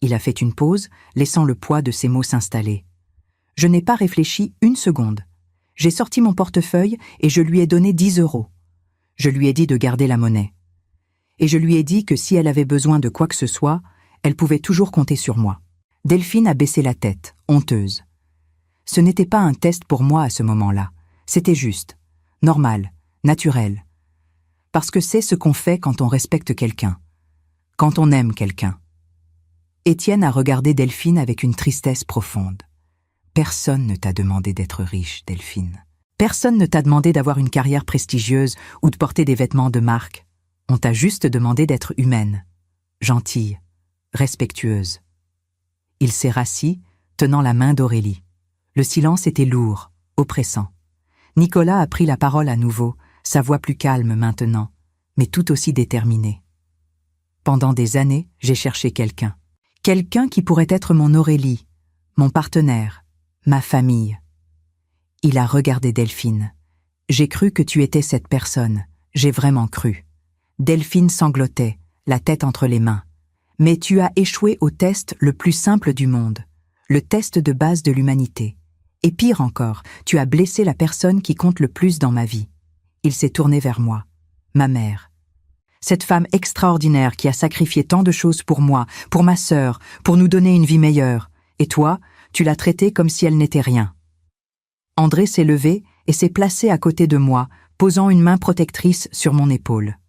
Il a fait une pause, laissant le poids de ses mots s'installer. Je n'ai pas réfléchi une seconde. J'ai sorti mon portefeuille et je lui ai donné 10 €. Je lui ai dit de garder la monnaie. Et je lui ai dit que si elle avait besoin de quoi que ce soit, elle pouvait toujours compter sur moi. Delphine a baissé la tête, honteuse. Ce n'était pas un test pour moi à ce moment-là. C'était juste, normal, naturel. Parce que c'est ce qu'on fait quand on respecte quelqu'un, quand on aime quelqu'un. Étienne a regardé Delphine avec une tristesse profonde. Personne ne t'a demandé d'être riche, Delphine. Personne ne t'a demandé d'avoir une carrière prestigieuse ou de porter des vêtements de marque. On t'a juste demandé d'être humaine, gentille, respectueuse. Il s'est rassis, tenant la main d'Aurélie. Le silence était lourd, oppressant. Nicolas a pris la parole à nouveau, sa voix plus calme maintenant, mais tout aussi déterminée. Pendant des années, j'ai cherché quelqu'un. Quelqu'un qui pourrait être mon Aurélie, mon partenaire, ma famille. Il a regardé Delphine. J'ai cru que tu étais cette personne, j'ai vraiment cru. Delphine sanglotait, la tête entre les mains. Mais tu as échoué au test le plus simple du monde, le test de base de l'humanité. Et pire encore, tu as blessé la personne qui compte le plus dans ma vie. Il s'est tourné vers moi, ma mère. Cette femme extraordinaire qui a sacrifié tant de choses pour moi, pour ma sœur, pour nous donner une vie meilleure. Et toi, tu l'as traitée comme si elle n'était rien. André s'est levé et s'est placé à côté de moi, posant une main protectrice sur mon épaule.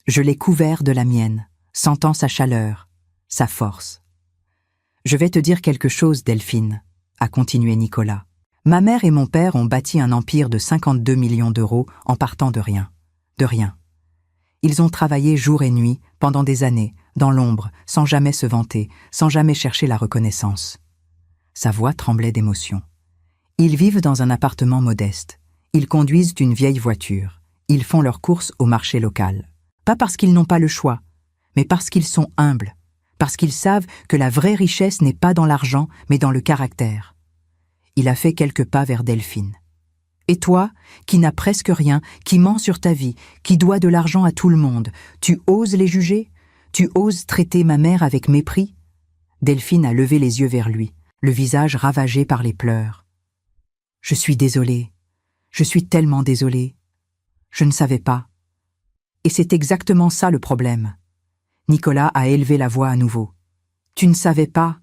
Je l'ai couvert de la mienne, sentant sa chaleur, sa force. « Je vais te dire quelque chose, Delphine », a continué Nicolas. « Ma mère et mon père ont bâti un empire de 52 millions d'euros en partant de rien. De rien. Ils ont travaillé jour et nuit, pendant des années, dans l'ombre, sans jamais se vanter, sans jamais chercher la reconnaissance. Sa voix tremblait d'émotion. Ils vivent dans un appartement modeste. Ils conduisent une vieille voiture. Ils font leurs courses au marché local. Pas parce qu'ils n'ont pas le choix, mais parce qu'ils sont humbles, parce qu'ils savent que la vraie richesse n'est pas dans l'argent, mais dans le caractère. Il a fait quelques pas vers Delphine. Et toi, qui n'as presque rien, qui mens sur ta vie, qui dois de l'argent à tout le monde, tu oses les juger? Tu oses traiter ma mère avec mépris? Delphine a levé les yeux vers lui, le visage ravagé par les pleurs. Je suis désolée. Je suis tellement désolée. Je ne savais pas. Et c'est exactement ça le problème. Nicolas a élevé la voix à nouveau. Tu ne savais pas.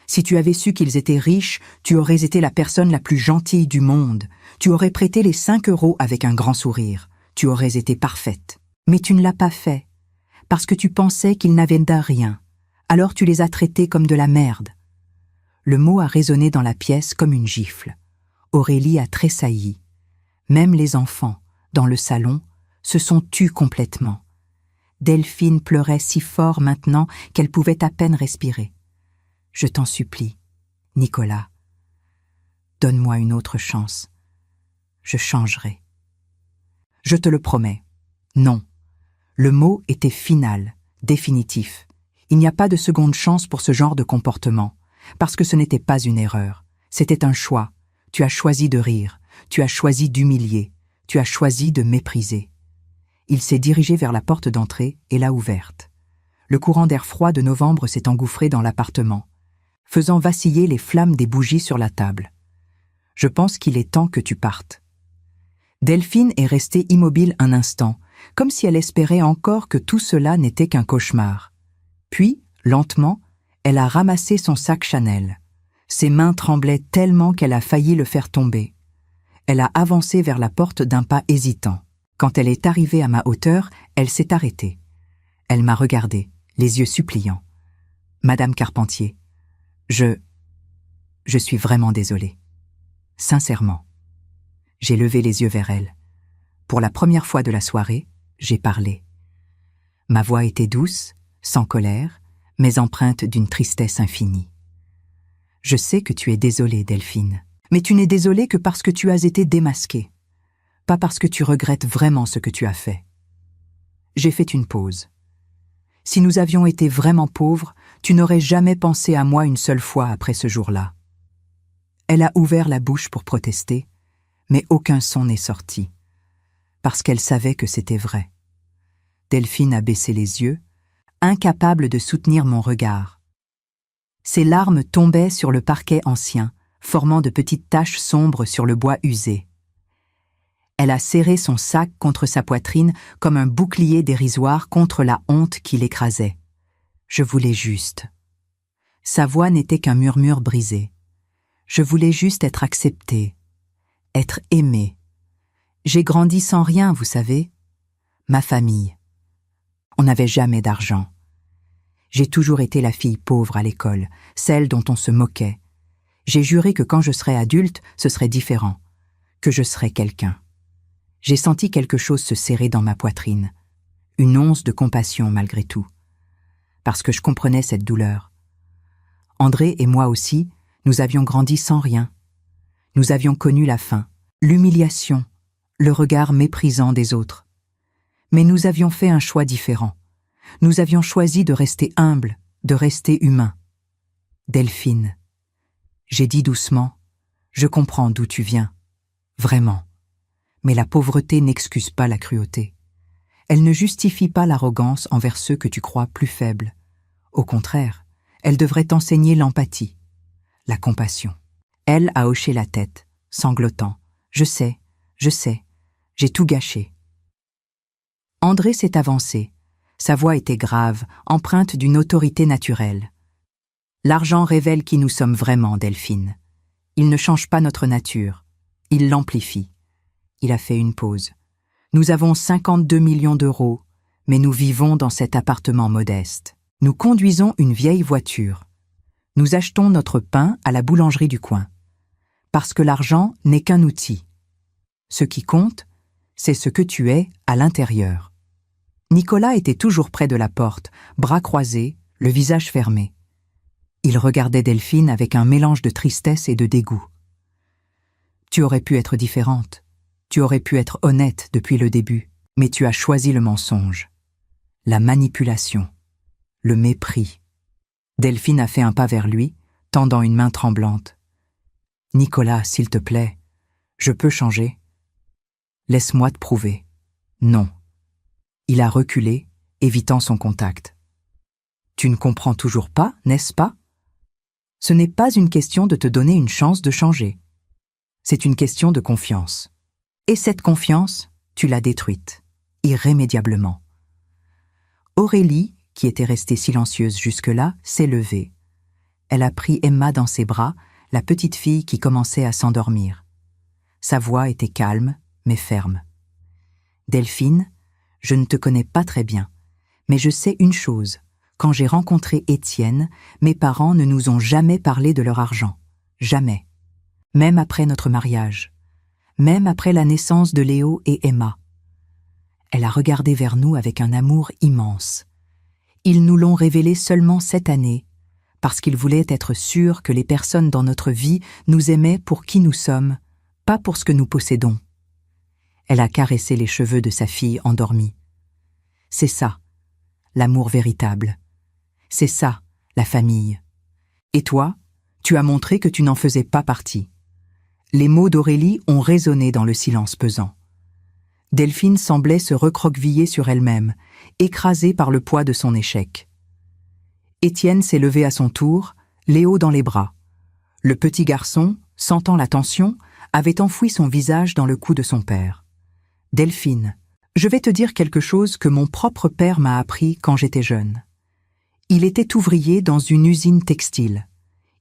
Si tu avais su qu'ils étaient riches, tu aurais été la personne la plus gentille du monde. Tu aurais prêté les 5 € avec un grand sourire. Tu aurais été parfaite. Mais tu ne l'as pas fait. Parce que tu pensais qu'ils n'avaient de rien. Alors tu les as traités comme de la merde. Le mot a résonné dans la pièce comme une gifle. Aurélie a tressailli. Même les enfants, dans le salon, se sont tus complètement. Delphine pleurait si fort maintenant qu'elle pouvait à peine respirer. « Je t'en supplie, Nicolas. Donne-moi une autre chance. Je changerai. » « Je te le promets. Non. » Le mot était final, définitif. Il n'y a pas de seconde chance pour ce genre de comportement, parce que ce n'était pas une erreur. C'était un choix. Tu as choisi de rire, tu as choisi d'humilier, tu as choisi de mépriser. Il s'est dirigé vers la porte d'entrée et l'a ouverte. Le courant d'air froid de novembre s'est engouffré dans l'appartement, faisant vaciller les flammes des bougies sur la table. Je pense qu'il est temps que tu partes. Delphine est restée immobile un instant, comme si elle espérait encore que tout cela n'était qu'un cauchemar. Puis, lentement, elle a ramassé son sac Chanel. Ses mains tremblaient tellement qu'elle a failli le faire tomber. Elle a avancé vers la porte d'un pas hésitant. Quand elle est arrivée à ma hauteur, elle s'est arrêtée. Elle m'a regardée, les yeux suppliants. « Madame Carpentier, je suis vraiment désolée. Sincèrement. » J'ai levé les yeux vers elle. Pour la première fois de la soirée, j'ai parlé. Ma voix était douce, sans colère, mais empreinte d'une tristesse infinie. « Je sais que tu es désolée, Delphine, mais tu n'es désolée que parce que tu as été démasquée, pas parce que tu regrettes vraiment ce que tu as fait. » J'ai fait une pause. Si nous avions été vraiment pauvres, tu n'aurais jamais pensé à moi une seule fois après ce jour-là. Elle a ouvert la bouche pour protester, mais aucun son n'est sorti, parce qu'elle savait que c'était vrai. Delphine a baissé les yeux, incapable de soutenir mon regard. Ses larmes tombaient sur le parquet ancien, formant de petites taches sombres sur le bois usé. Elle a serré son sac contre sa poitrine comme un bouclier dérisoire contre la honte qui l'écrasait. Je voulais juste. Sa voix n'était qu'un murmure brisé. Je voulais juste être acceptée, être aimée. J'ai grandi sans rien, vous savez. Ma famille. On n'avait jamais d'argent. J'ai toujours été la fille pauvre à l'école, celle dont on se moquait. J'ai juré que quand je serais adulte, ce serait différent, que je serais quelqu'un. J'ai senti quelque chose se serrer dans ma poitrine, une once de compassion malgré tout, parce que je comprenais cette douleur. André et moi aussi, nous avions grandi sans rien. Nous avions connu la faim, l'humiliation, le regard méprisant des autres. Mais nous avions fait un choix différent. Nous avions choisi de rester humbles, de rester humains. Delphine, j'ai dit doucement, je comprends d'où tu viens, vraiment. Mais la pauvreté n'excuse pas la cruauté. Elle ne justifie pas l'arrogance envers ceux que tu crois plus faibles. Au contraire, elle devrait t'enseigner l'empathie, la compassion. Elle a hoché la tête, sanglotant. Je sais, j'ai tout gâché. André s'est avancé. Sa voix était grave, empreinte d'une autorité naturelle. L'argent révèle qui nous sommes vraiment, Delphine. Il ne change pas notre nature, il l'amplifie. Il a fait une pause. Nous avons 52 millions d'euros, mais nous vivons dans cet appartement modeste. Nous conduisons une vieille voiture. Nous achetons notre pain à la boulangerie du coin. Parce que l'argent n'est qu'un outil. Ce qui compte, c'est ce que tu es à l'intérieur. Nicolas était toujours près de la porte, bras croisés, le visage fermé. Il regardait Delphine avec un mélange de tristesse et de dégoût. « Tu aurais pu être différente. Tu aurais pu être honnête depuis le début, mais tu as choisi le mensonge. La manipulation. Le mépris. » Delphine a fait un pas vers lui, tendant une main tremblante. « Nicolas, s'il te plaît, je peux changer. Laisse-moi te prouver. » Non. Il a reculé, évitant son contact. « Tu ne comprends toujours pas, n'est-ce pas ? Ce n'est pas une question de te donner une chance de changer. C'est une question de confiance. Et cette confiance, tu l'as détruite, irrémédiablement. » Aurélie, qui était restée silencieuse jusque-là, s'est levée. Elle a pris Emma dans ses bras, la petite fille qui commençait à s'endormir. Sa voix était calme, mais ferme. « Delphine, je ne te connais pas très bien, mais je sais une chose. Quand j'ai rencontré Étienne, mes parents ne nous ont jamais parlé de leur argent. Jamais. Même après notre mariage. Même après la naissance de Léo et Emma. » Elle a regardé vers nous avec un amour immense. Ils nous l'ont révélé seulement cette année, parce qu'ils voulaient être sûrs que les personnes dans notre vie nous aimaient pour qui nous sommes, pas pour ce que nous possédons. Elle a caressé les cheveux de sa fille endormie. C'est ça, l'amour véritable. C'est ça, la famille. Et toi, tu as montré que tu n'en faisais pas partie. Les mots d'Aurélie ont résonné dans le silence pesant. Delphine semblait se recroqueviller sur elle-même, écrasée par le poids de son échec. Étienne s'est levé à son tour, Léo dans les bras. Le petit garçon, sentant la tension, avait enfoui son visage dans le cou de son père. « Delphine, je vais te dire quelque chose que mon propre père m'a appris quand j'étais jeune. Il était ouvrier dans une usine textile.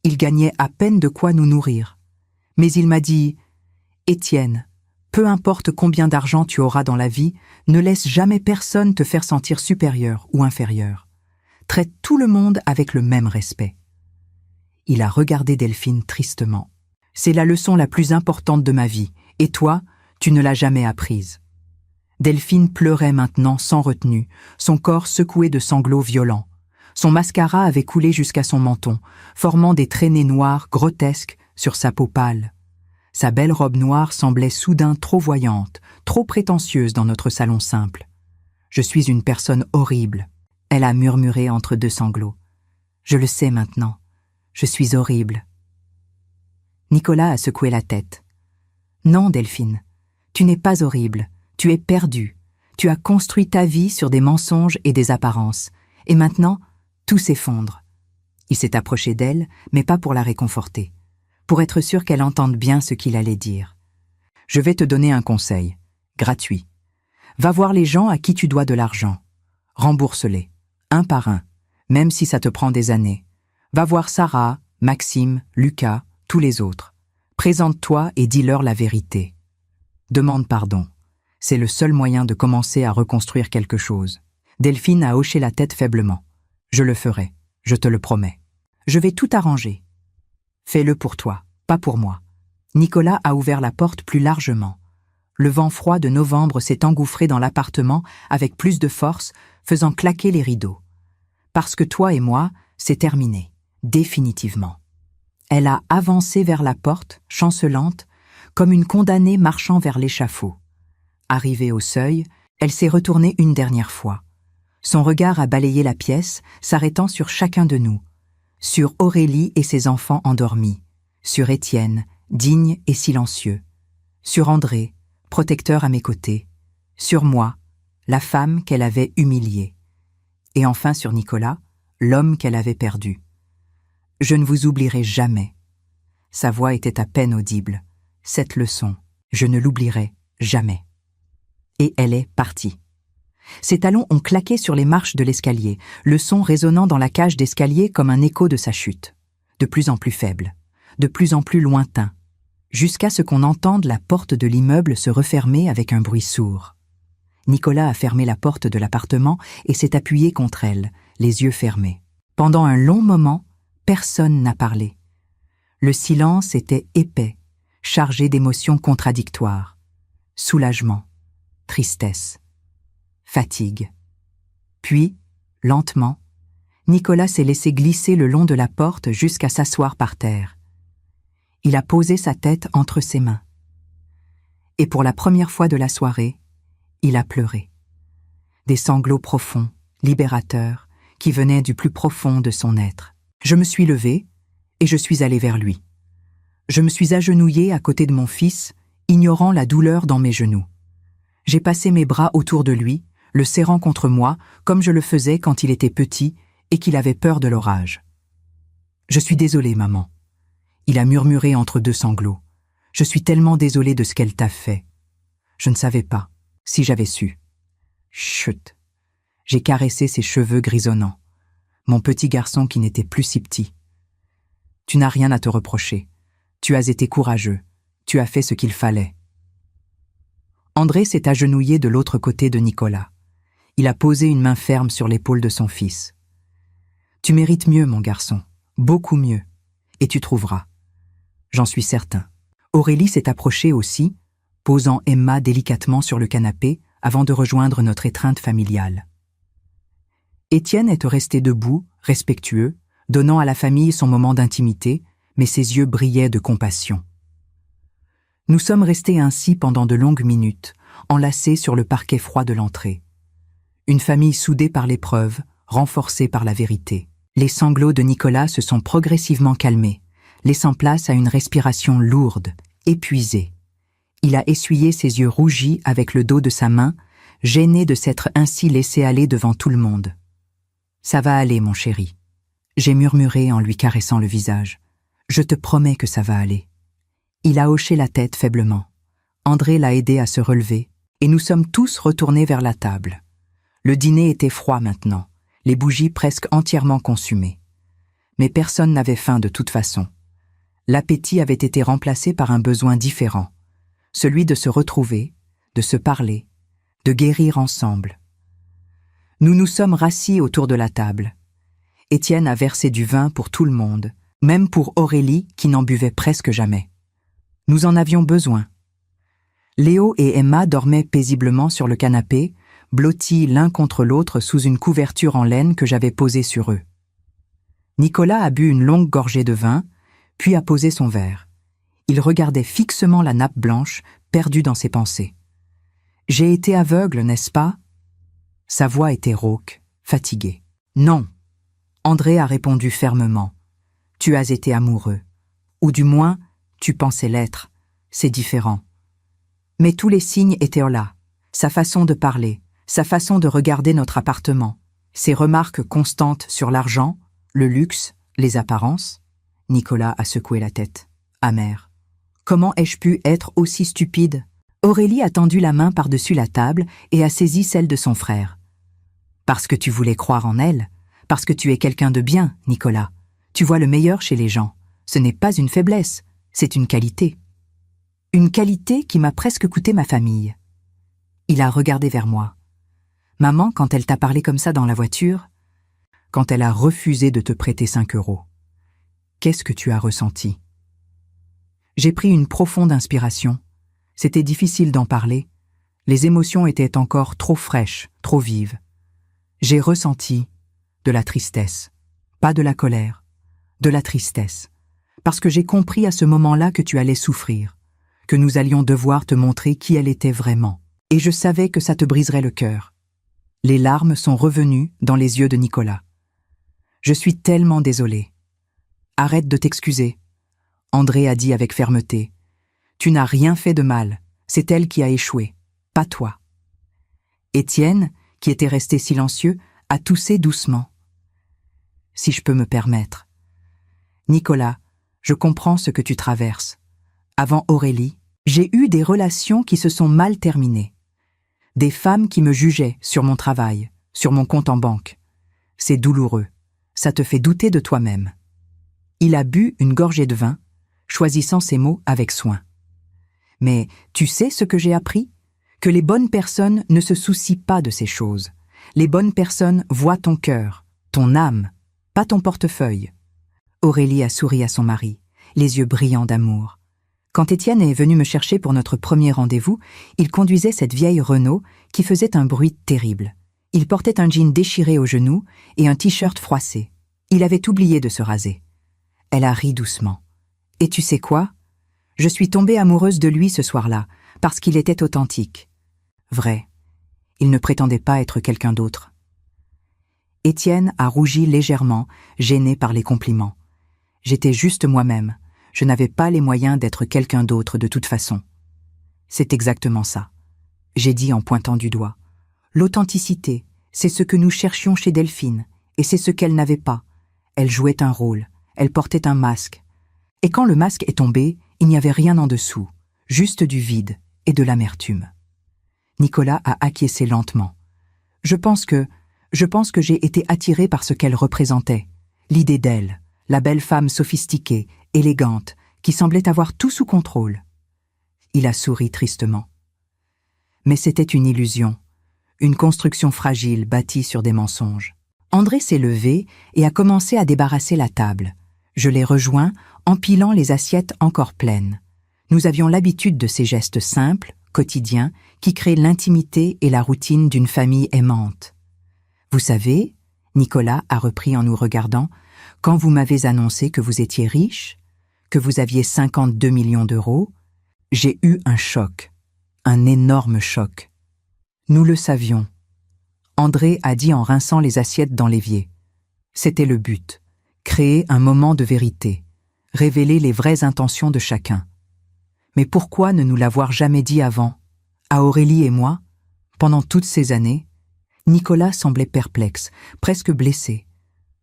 Il gagnait à peine de quoi nous nourrir. Mais il m'a dit « Étienne, peu importe combien d'argent tu auras dans la vie, ne laisse jamais personne te faire sentir supérieur ou inférieur. Traite tout le monde avec le même respect. » Il a regardé Delphine tristement. « C'est la leçon la plus importante de ma vie, et toi, tu ne l'as jamais apprise. » Delphine pleurait maintenant sans retenue, son corps secoué de sanglots violents. Son mascara avait coulé jusqu'à son menton, formant des traînées noires grotesques sur sa peau pâle. Sa belle robe noire semblait soudain trop voyante, trop prétentieuse dans notre salon simple. « Je suis une personne horrible. » Elle a murmuré entre deux sanglots. « Je le sais maintenant. Je suis horrible. » Nicolas a secoué la tête. « Non, Delphine, tu n'es pas horrible. Tu es perdue. Tu as construit ta vie sur des mensonges et des apparences. Et maintenant, tout s'effondre. » Il s'est approché d'elle, mais pas pour la réconforter, pour être sûr qu'elle entende bien ce qu'il allait dire. « Je vais te donner un conseil, gratuit. Va voir les gens à qui tu dois de l'argent. Rembourse-les, un par un, même si ça te prend des années. Va voir Sarah, Maxime, Lucas, tous les autres. Présente-toi et dis-leur la vérité. Demande pardon. C'est le seul moyen de commencer à reconstruire quelque chose. » Delphine a hoché la tête faiblement. « Je le ferai, je te le promets. Je vais tout arranger. Fais-le pour toi, pas pour moi. » Nicolas a ouvert la porte plus largement. Le vent froid de novembre s'est engouffré dans l'appartement avec plus de force, faisant claquer les rideaux. « Parce que toi et moi, c'est terminé, définitivement. » Elle a avancé vers la porte, chancelante, comme une condamnée marchant vers l'échafaud. Arrivée au seuil, elle s'est retournée une dernière fois. Son regard a balayé la pièce, s'arrêtant sur chacun de nous. Sur Aurélie et ses enfants endormis. Sur Étienne, digne et silencieux. Sur André, protecteur à mes côtés. Sur moi, la femme qu'elle avait humiliée. Et enfin sur Nicolas, l'homme qu'elle avait perdu. « Je ne vous oublierai jamais. » Sa voix était à peine audible. Cette leçon, je ne l'oublierai jamais. Et elle est partie. Ses talons ont claqué sur les marches de l'escalier, le son résonnant dans la cage d'escalier comme un écho de sa chute. De plus en plus faible, de plus en plus lointain, jusqu'à ce qu'on entende la porte de l'immeuble se refermer avec un bruit sourd. Nicolas a fermé la porte de l'appartement et s'est appuyé contre elle, les yeux fermés. Pendant un long moment, personne n'a parlé. Le silence était épais, chargé d'émotions contradictoires. Soulagement, tristesse, fatigue. Puis, lentement, Nicolas s'est laissé glisser le long de la porte jusqu'à s'asseoir par terre. Il a posé sa tête entre ses mains. Et pour la première fois de la soirée, il a pleuré. Des sanglots profonds, libérateurs, qui venaient du plus profond de son être. Je me suis levée et je suis allée vers lui. Je me suis agenouillée à côté de mon fils, ignorant la douleur dans mes genoux. J'ai passé mes bras autour de lui, le serrant contre moi, comme je le faisais quand il était petit et qu'il avait peur de l'orage. « Je suis désolée, maman. » Il a murmuré entre deux sanglots. « Je suis tellement désolée de ce qu'elle t'a fait. Je ne savais pas, si j'avais su. » Chut. J'ai caressé ses cheveux grisonnants. Mon petit garçon qui n'était plus si petit. « Tu n'as rien à te reprocher. Tu as été courageux. Tu as fait ce qu'il fallait. » André s'est agenouillé de l'autre côté de Nicolas. Il a posé une main ferme sur l'épaule de son fils. « Tu mérites mieux, mon garçon, beaucoup mieux, et tu trouveras. J'en suis certain. » Aurélie s'est approchée aussi, posant Emma délicatement sur le canapé avant de rejoindre notre étreinte familiale. Étienne est resté debout, respectueux, donnant à la famille son moment d'intimité, mais ses yeux brillaient de compassion. Nous sommes restés ainsi pendant de longues minutes, enlacés sur le parquet froid de l'entrée. Une famille soudée par l'épreuve, renforcée par la vérité. Les sanglots de Nicolas se sont progressivement calmés, laissant place à une respiration lourde, épuisée. Il a essuyé ses yeux rougis avec le dos de sa main, gêné de s'être ainsi laissé aller devant tout le monde. « Ça va aller, mon chéri. » J'ai murmuré en lui caressant le visage. « Je te promets que ça va aller. » Il a hoché la tête faiblement. André l'a aidé à se relever, et nous sommes tous retournés vers la table. Le dîner était froid maintenant, les bougies presque entièrement consumées. Mais personne n'avait faim de toute façon. L'appétit avait été remplacé par un besoin différent, celui de se retrouver, de se parler, de guérir ensemble. Nous nous sommes rassis autour de la table. Étienne a versé du vin pour tout le monde, même pour Aurélie qui n'en buvait presque jamais. Nous en avions besoin. Léo et Emma dormaient paisiblement sur le canapé, blottis l'un contre l'autre sous une couverture en laine que j'avais posée sur eux. Nicolas a bu une longue gorgée de vin, puis a posé son verre. Il regardait fixement la nappe blanche, perdu dans ses pensées. « J'ai été aveugle, n'est-ce pas ?» Sa voix était rauque, fatiguée. « Non. » André a répondu fermement. « Tu as été amoureux. Ou du moins, tu pensais l'être. C'est différent. » Mais tous les signes étaient là. Sa façon de parler, sa façon de regarder notre appartement, ses remarques constantes sur l'argent, le luxe, les apparences. Nicolas a secoué la tête, amer. Comment ai-je pu être aussi stupide? Aurélie a tendu la main par-dessus la table et a saisi celle de son frère. Parce que tu voulais croire en elle, parce que tu es quelqu'un de bien, Nicolas. Tu vois le meilleur chez les gens. Ce n'est pas une faiblesse, c'est une qualité. Une qualité qui m'a presque coûté ma famille. Il a regardé vers moi. Maman, quand elle t'a parlé comme ça dans la voiture, quand elle a refusé de te prêter 5 €, qu'est-ce que tu as ressenti? J'ai pris une profonde inspiration. C'était difficile d'en parler. Les émotions étaient encore trop fraîches, trop vives. J'ai ressenti de la tristesse, pas de la colère, de la tristesse, parce que j'ai compris à ce moment-là que tu allais souffrir, que nous allions devoir te montrer qui elle était vraiment, et je savais que ça te briserait le cœur. Les larmes sont revenues dans les yeux de Nicolas. Je suis tellement désolée. Arrête de t'excuser. André a dit avec fermeté. Tu n'as rien fait de mal, c'est elle qui a échoué, pas toi. Étienne, qui était resté silencieux, a toussé doucement. Si je peux me permettre. Nicolas, je comprends ce que tu traverses. Avant Aurélie, j'ai eu des relations qui se sont mal terminées. Des femmes qui me jugeaient sur mon travail, sur mon compte en banque. C'est douloureux, ça te fait douter de toi-même. Il a bu une gorgée de vin, choisissant ses mots avec soin. Mais tu sais ce que j'ai appris? Que les bonnes personnes ne se soucient pas de ces choses. Les bonnes personnes voient ton cœur, ton âme, pas ton portefeuille. Aurélie a souri à son mari, les yeux brillants d'amour. Quand Étienne est venu me chercher pour notre premier rendez-vous, il conduisait cette vieille Renault qui faisait un bruit terrible. Il portait un jean déchiré aux genoux et un t-shirt froissé. Il avait oublié de se raser. Elle a ri doucement. « Et tu sais quoi? Je suis tombée amoureuse de lui ce soir-là, parce qu'il était authentique. » Vrai. Il ne prétendait pas être quelqu'un d'autre. Étienne a rougi légèrement, gêné par les compliments. J'étais juste moi-même. Je n'avais pas les moyens d'être quelqu'un d'autre de toute façon. C'est exactement ça. J'ai dit en pointant du doigt. L'authenticité, c'est ce que nous cherchions chez Delphine, et c'est ce qu'elle n'avait pas. Elle jouait un rôle, elle portait un masque. Et quand le masque est tombé, il n'y avait rien en dessous, juste du vide et de l'amertume. Nicolas a acquiescé lentement. Je pense que j'ai été attiré par ce qu'elle représentait, l'idée d'elle, la belle femme sophistiquée, élégante, qui semblait avoir tout sous contrôle. Il a souri tristement. Mais c'était une illusion, une construction fragile bâtie sur des mensonges. André s'est levé et a commencé à débarrasser la table. Je l'ai rejoint, empilant les assiettes encore pleines. Nous avions l'habitude de ces gestes simples, quotidiens, qui créent l'intimité et la routine d'une famille aimante. « Vous savez, » Nicolas a repris en nous regardant, « quand vous m'avez annoncé que vous étiez riche, que vous aviez 52 millions d'euros, j'ai eu un choc, un énorme choc. Nous le savions. » André a dit en rinçant les assiettes dans l'évier. C'était le but, créer un moment de vérité, révéler les vraies intentions de chacun. Mais pourquoi ne nous l'avoir jamais dit avant, à Aurélie et moi, pendant toutes ces années? Nicolas semblait perplexe, presque blessé.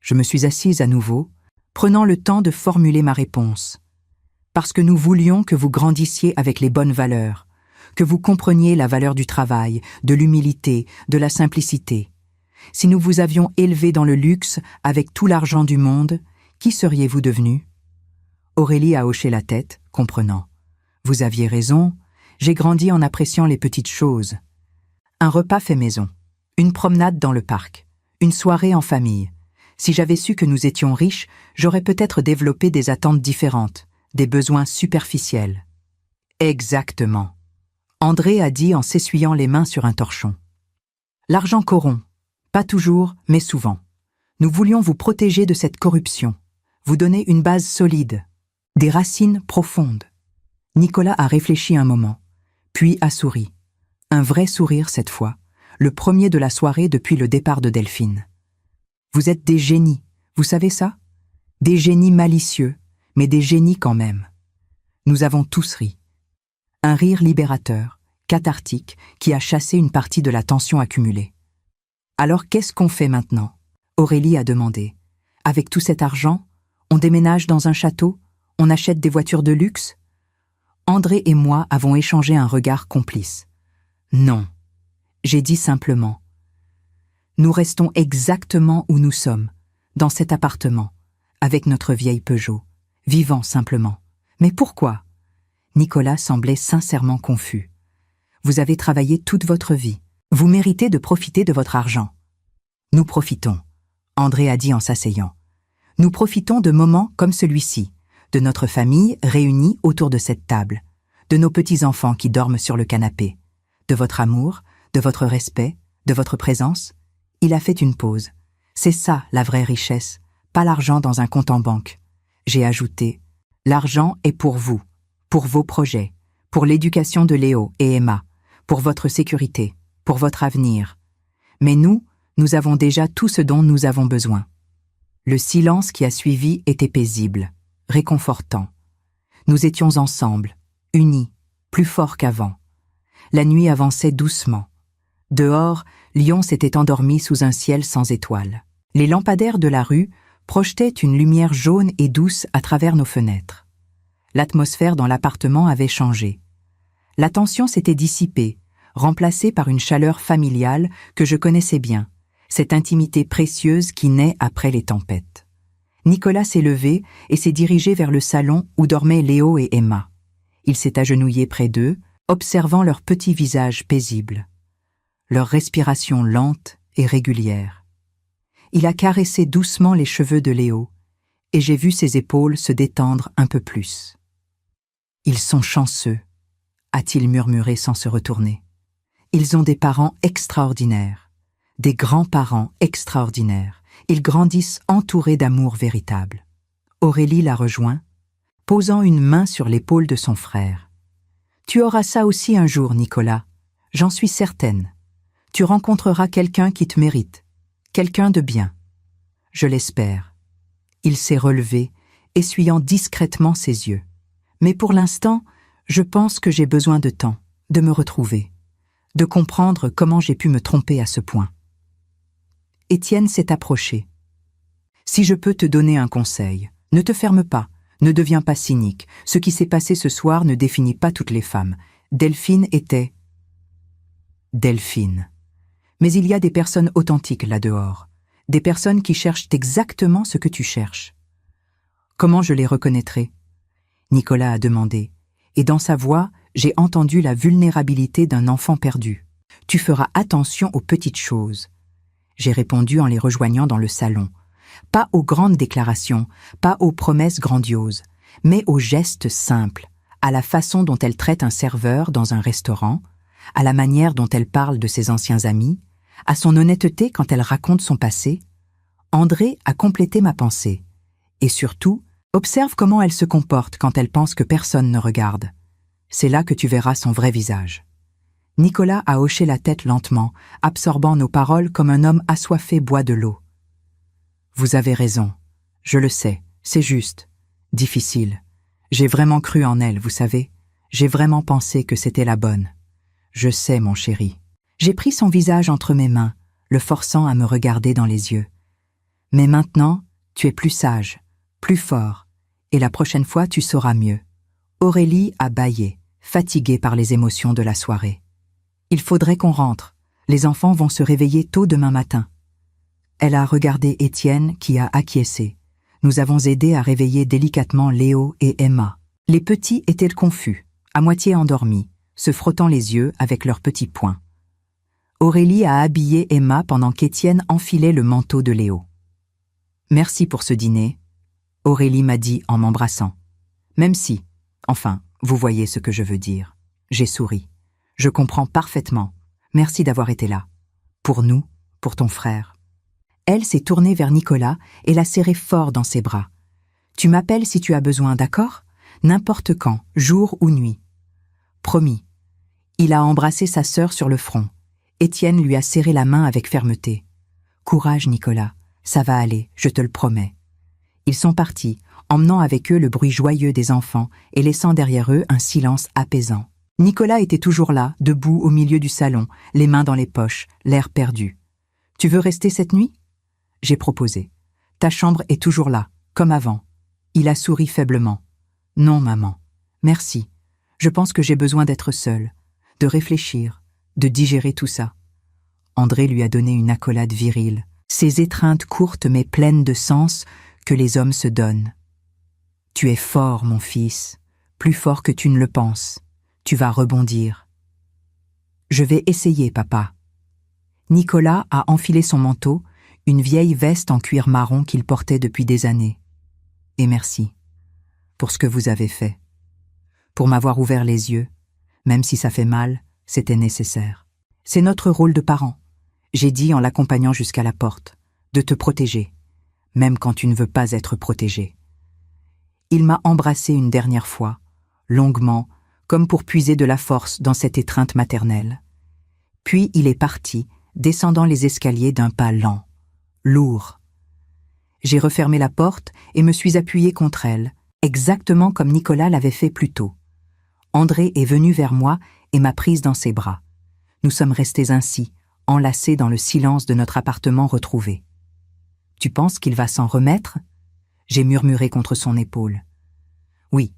Je me suis assise à nouveau, prenant le temps de formuler ma réponse. Parce que nous voulions que vous grandissiez avec les bonnes valeurs, que vous compreniez la valeur du travail, de l'humilité, de la simplicité. Si nous vous avions élevé dans le luxe avec tout l'argent du monde, qui seriez-vous devenu? Aurélie a hoché la tête, comprenant. Vous aviez raison, j'ai grandi en appréciant les petites choses. Un repas fait maison, une promenade dans le parc, une soirée en famille. Si j'avais su que nous étions riches, j'aurais peut-être développé des attentes différentes, des besoins superficiels. Exactement. André a dit en s'essuyant les mains sur un torchon. L'argent corrompt, pas toujours, mais souvent. Nous voulions vous protéger de cette corruption, vous donner une base solide, des racines profondes. Nicolas a réfléchi un moment, puis a souri. Un vrai sourire cette fois, le premier de la soirée depuis le départ de Delphine. Vous êtes des génies, vous savez ça? Des génies malicieux, mais des génies quand même. Nous avons tous ri. Un rire libérateur, cathartique, qui a chassé une partie de la tension accumulée. Alors qu'est-ce qu'on fait maintenant? Aurélie a demandé. Avec tout cet argent, on déménage dans un château? On achète des voitures de luxe? André et moi avons échangé un regard complice. Non, j'ai dit simplement. Nous restons exactement où nous sommes, dans cet appartement, avec notre vieille Peugeot, vivant simplement. Mais pourquoi? Nicolas semblait sincèrement confus. Vous avez travaillé toute votre vie. Vous méritez de profiter de votre argent. Nous profitons, André a dit en s'asseyant. Nous profitons de moments comme celui-ci, de notre famille réunie autour de cette table, de nos petits-enfants qui dorment sur le canapé, de votre amour, de votre respect, de votre présence. Il a fait une pause. C'est ça la vraie richesse, pas l'argent dans un compte en banque. J'ai ajouté, l'argent est pour vous, pour vos projets, pour l'éducation de Léo et Emma, pour votre sécurité, pour votre avenir. Mais nous avons déjà tout ce dont nous avons besoin. Le silence qui a suivi était paisible, réconfortant. Nous étions ensemble, unis, plus forts qu'avant. La nuit avançait doucement. Dehors, Lyon s'était endormi sous un ciel sans étoiles. Les lampadaires de la rue projetaient une lumière jaune et douce à travers nos fenêtres. L'atmosphère dans l'appartement avait changé. La tension s'était dissipée, remplacée par une chaleur familiale que je connaissais bien, cette intimité précieuse qui naît après les tempêtes. Nicolas s'est levé et s'est dirigé vers le salon où dormaient Léo et Emma. Il s'est agenouillé près d'eux, observant leurs petits visages paisibles, leur respiration lente et régulière. Il a caressé doucement les cheveux de Léo, et j'ai vu ses épaules se détendre un peu plus. « Ils sont chanceux », a-t-il murmuré sans se retourner. « Ils ont des parents extraordinaires, Des grands-parents extraordinaires. Ils grandissent entourés d'amour véritable. Aurélie la rejoint, posant une main sur l'épaule de son frère. Tu auras ça aussi un jour, Nicolas. J'en suis certaine. Tu rencontreras quelqu'un qui te mérite, quelqu'un de bien. Je l'espère. Il s'est relevé, essuyant discrètement ses yeux. Mais pour l'instant, je pense que j'ai besoin de temps, de me retrouver, de comprendre comment j'ai pu me tromper à ce point. Étienne s'est approché. Si je peux te donner un conseil, ne te ferme pas, ne deviens pas cynique. Ce qui s'est passé ce soir ne définit pas toutes les femmes. Delphine était... Delphine. Mais il y a des personnes authentiques là-dehors, des personnes qui cherchent exactement ce que tu cherches. Comment je les reconnaîtrai ? Nicolas a demandé, et dans sa voix, j'ai entendu la vulnérabilité d'un enfant perdu. Tu feras attention aux petites choses. J'ai répondu en les rejoignant dans le salon. Pas aux grandes déclarations, pas aux promesses grandioses, mais aux gestes simples, à la façon dont elle traite un serveur dans un restaurant, à la manière dont elle parle de ses anciens amis, à son honnêteté quand elle raconte son passé. André a complété ma pensée. Et surtout, observe comment elle se comporte quand elle pense que personne ne regarde. C'est là que tu verras son vrai visage. Nicolas a hoché la tête lentement, absorbant nos paroles comme un homme assoiffé boit de l'eau. Vous avez raison. Je le sais, c'est juste. Difficile. J'ai vraiment cru en elle, vous savez. J'ai vraiment pensé que c'était la bonne. Je sais, mon chéri. J'ai pris son visage entre mes mains, le forçant à me regarder dans les yeux. Mais maintenant, tu es plus sage, plus fort, et la prochaine fois tu sauras mieux. Aurélie a bâillé, fatiguée par les émotions de la soirée. Il faudrait qu'on rentre. Les enfants vont se réveiller tôt demain matin. Elle a regardé Étienne qui a acquiescé. Nous avons aidé à réveiller délicatement Léo et Emma. Les petits étaient confus, à moitié endormis, se frottant les yeux avec leurs petits poings. Aurélie a habillé Emma pendant qu'Étienne enfilait le manteau de Léo. « Merci pour ce dîner », Aurélie m'a dit en m'embrassant. Même si, enfin, vous voyez ce que je veux dire. J'ai souri. Je comprends parfaitement. Merci d'avoir été là. Pour nous, pour ton frère. Elle s'est tournée vers Nicolas et l'a serré fort dans ses bras. « Tu m'appelles si tu as besoin, d'accord ? N'importe quand, jour ou nuit. » Promis. Il a embrassé sa sœur sur le front. Étienne lui a serré la main avec fermeté. « Courage, Nicolas, ça va aller, je te le promets. » Ils sont partis, emmenant avec eux le bruit joyeux des enfants et laissant derrière eux un silence apaisant. Nicolas était toujours là, debout au milieu du salon, les mains dans les poches, l'air perdu. « Tu veux rester cette nuit ?» J'ai proposé. « Ta chambre est toujours là, comme avant. » Il a souri faiblement. « Non, maman. Merci. Je pense que j'ai besoin d'être seule, de réfléchir, de digérer tout ça. » André lui a donné une accolade virile, ces étreintes courtes mais pleines de sens que les hommes se donnent. « Tu es fort, mon fils, plus fort que tu ne le penses. Tu vas rebondir. »« Je vais essayer, papa. » Nicolas a enfilé son manteau, une vieille veste en cuir marron qu'il portait depuis des années. « Et merci pour ce que vous avez fait. Pour m'avoir ouvert les yeux, même si ça fait mal, c'était nécessaire. C'est notre rôle de parent, » j'ai dit en l'accompagnant jusqu'à la porte, « de te protéger, même quand tu ne veux pas être protégé. » Il m'a embrassé une dernière fois, longuement, comme pour puiser de la force dans cette étreinte maternelle. Puis il est parti, descendant les escaliers d'un pas lent, lourd. J'ai refermé la porte et me suis appuyée contre elle, exactement comme Nicolas l'avait fait plus tôt. André est venu vers moi et m'a prise dans ses bras. Nous sommes restés ainsi, enlacés dans le silence de notre appartement retrouvé. « Tu penses qu'il va s'en remettre ?» J'ai murmuré contre son épaule. « Oui. »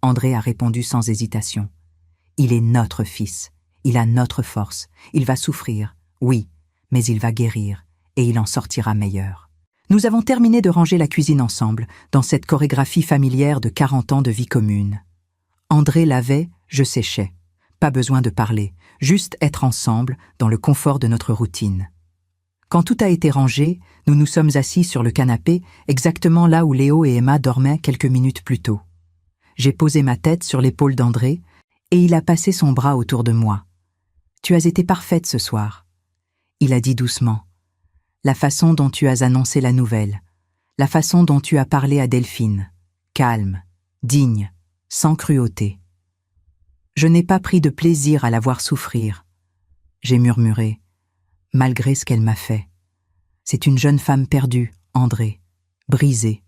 André a répondu sans hésitation. « Il est notre fils. Il a notre force. Il va souffrir, oui, mais il va guérir, et il en sortira meilleur. » Nous avons terminé de ranger la cuisine ensemble, dans cette chorégraphie familière de 40 ans de vie commune. André lavait, je séchais. Pas besoin de parler, juste être ensemble, dans le confort de notre routine. Quand tout a été rangé, nous nous sommes assis sur le canapé, exactement là où Léo et Emma dormaient quelques minutes plus tôt. J'ai posé ma tête sur l'épaule d'André, et il a passé son bras autour de moi. « Tu as été parfaite ce soir. » Il a dit doucement. La façon dont tu as annoncé la nouvelle, la façon dont tu as parlé à Delphine, calme, digne, sans cruauté. Je n'ai pas pris de plaisir à la voir souffrir. J'ai murmuré, malgré ce qu'elle m'a fait. C'est une jeune femme perdue, André, brisée.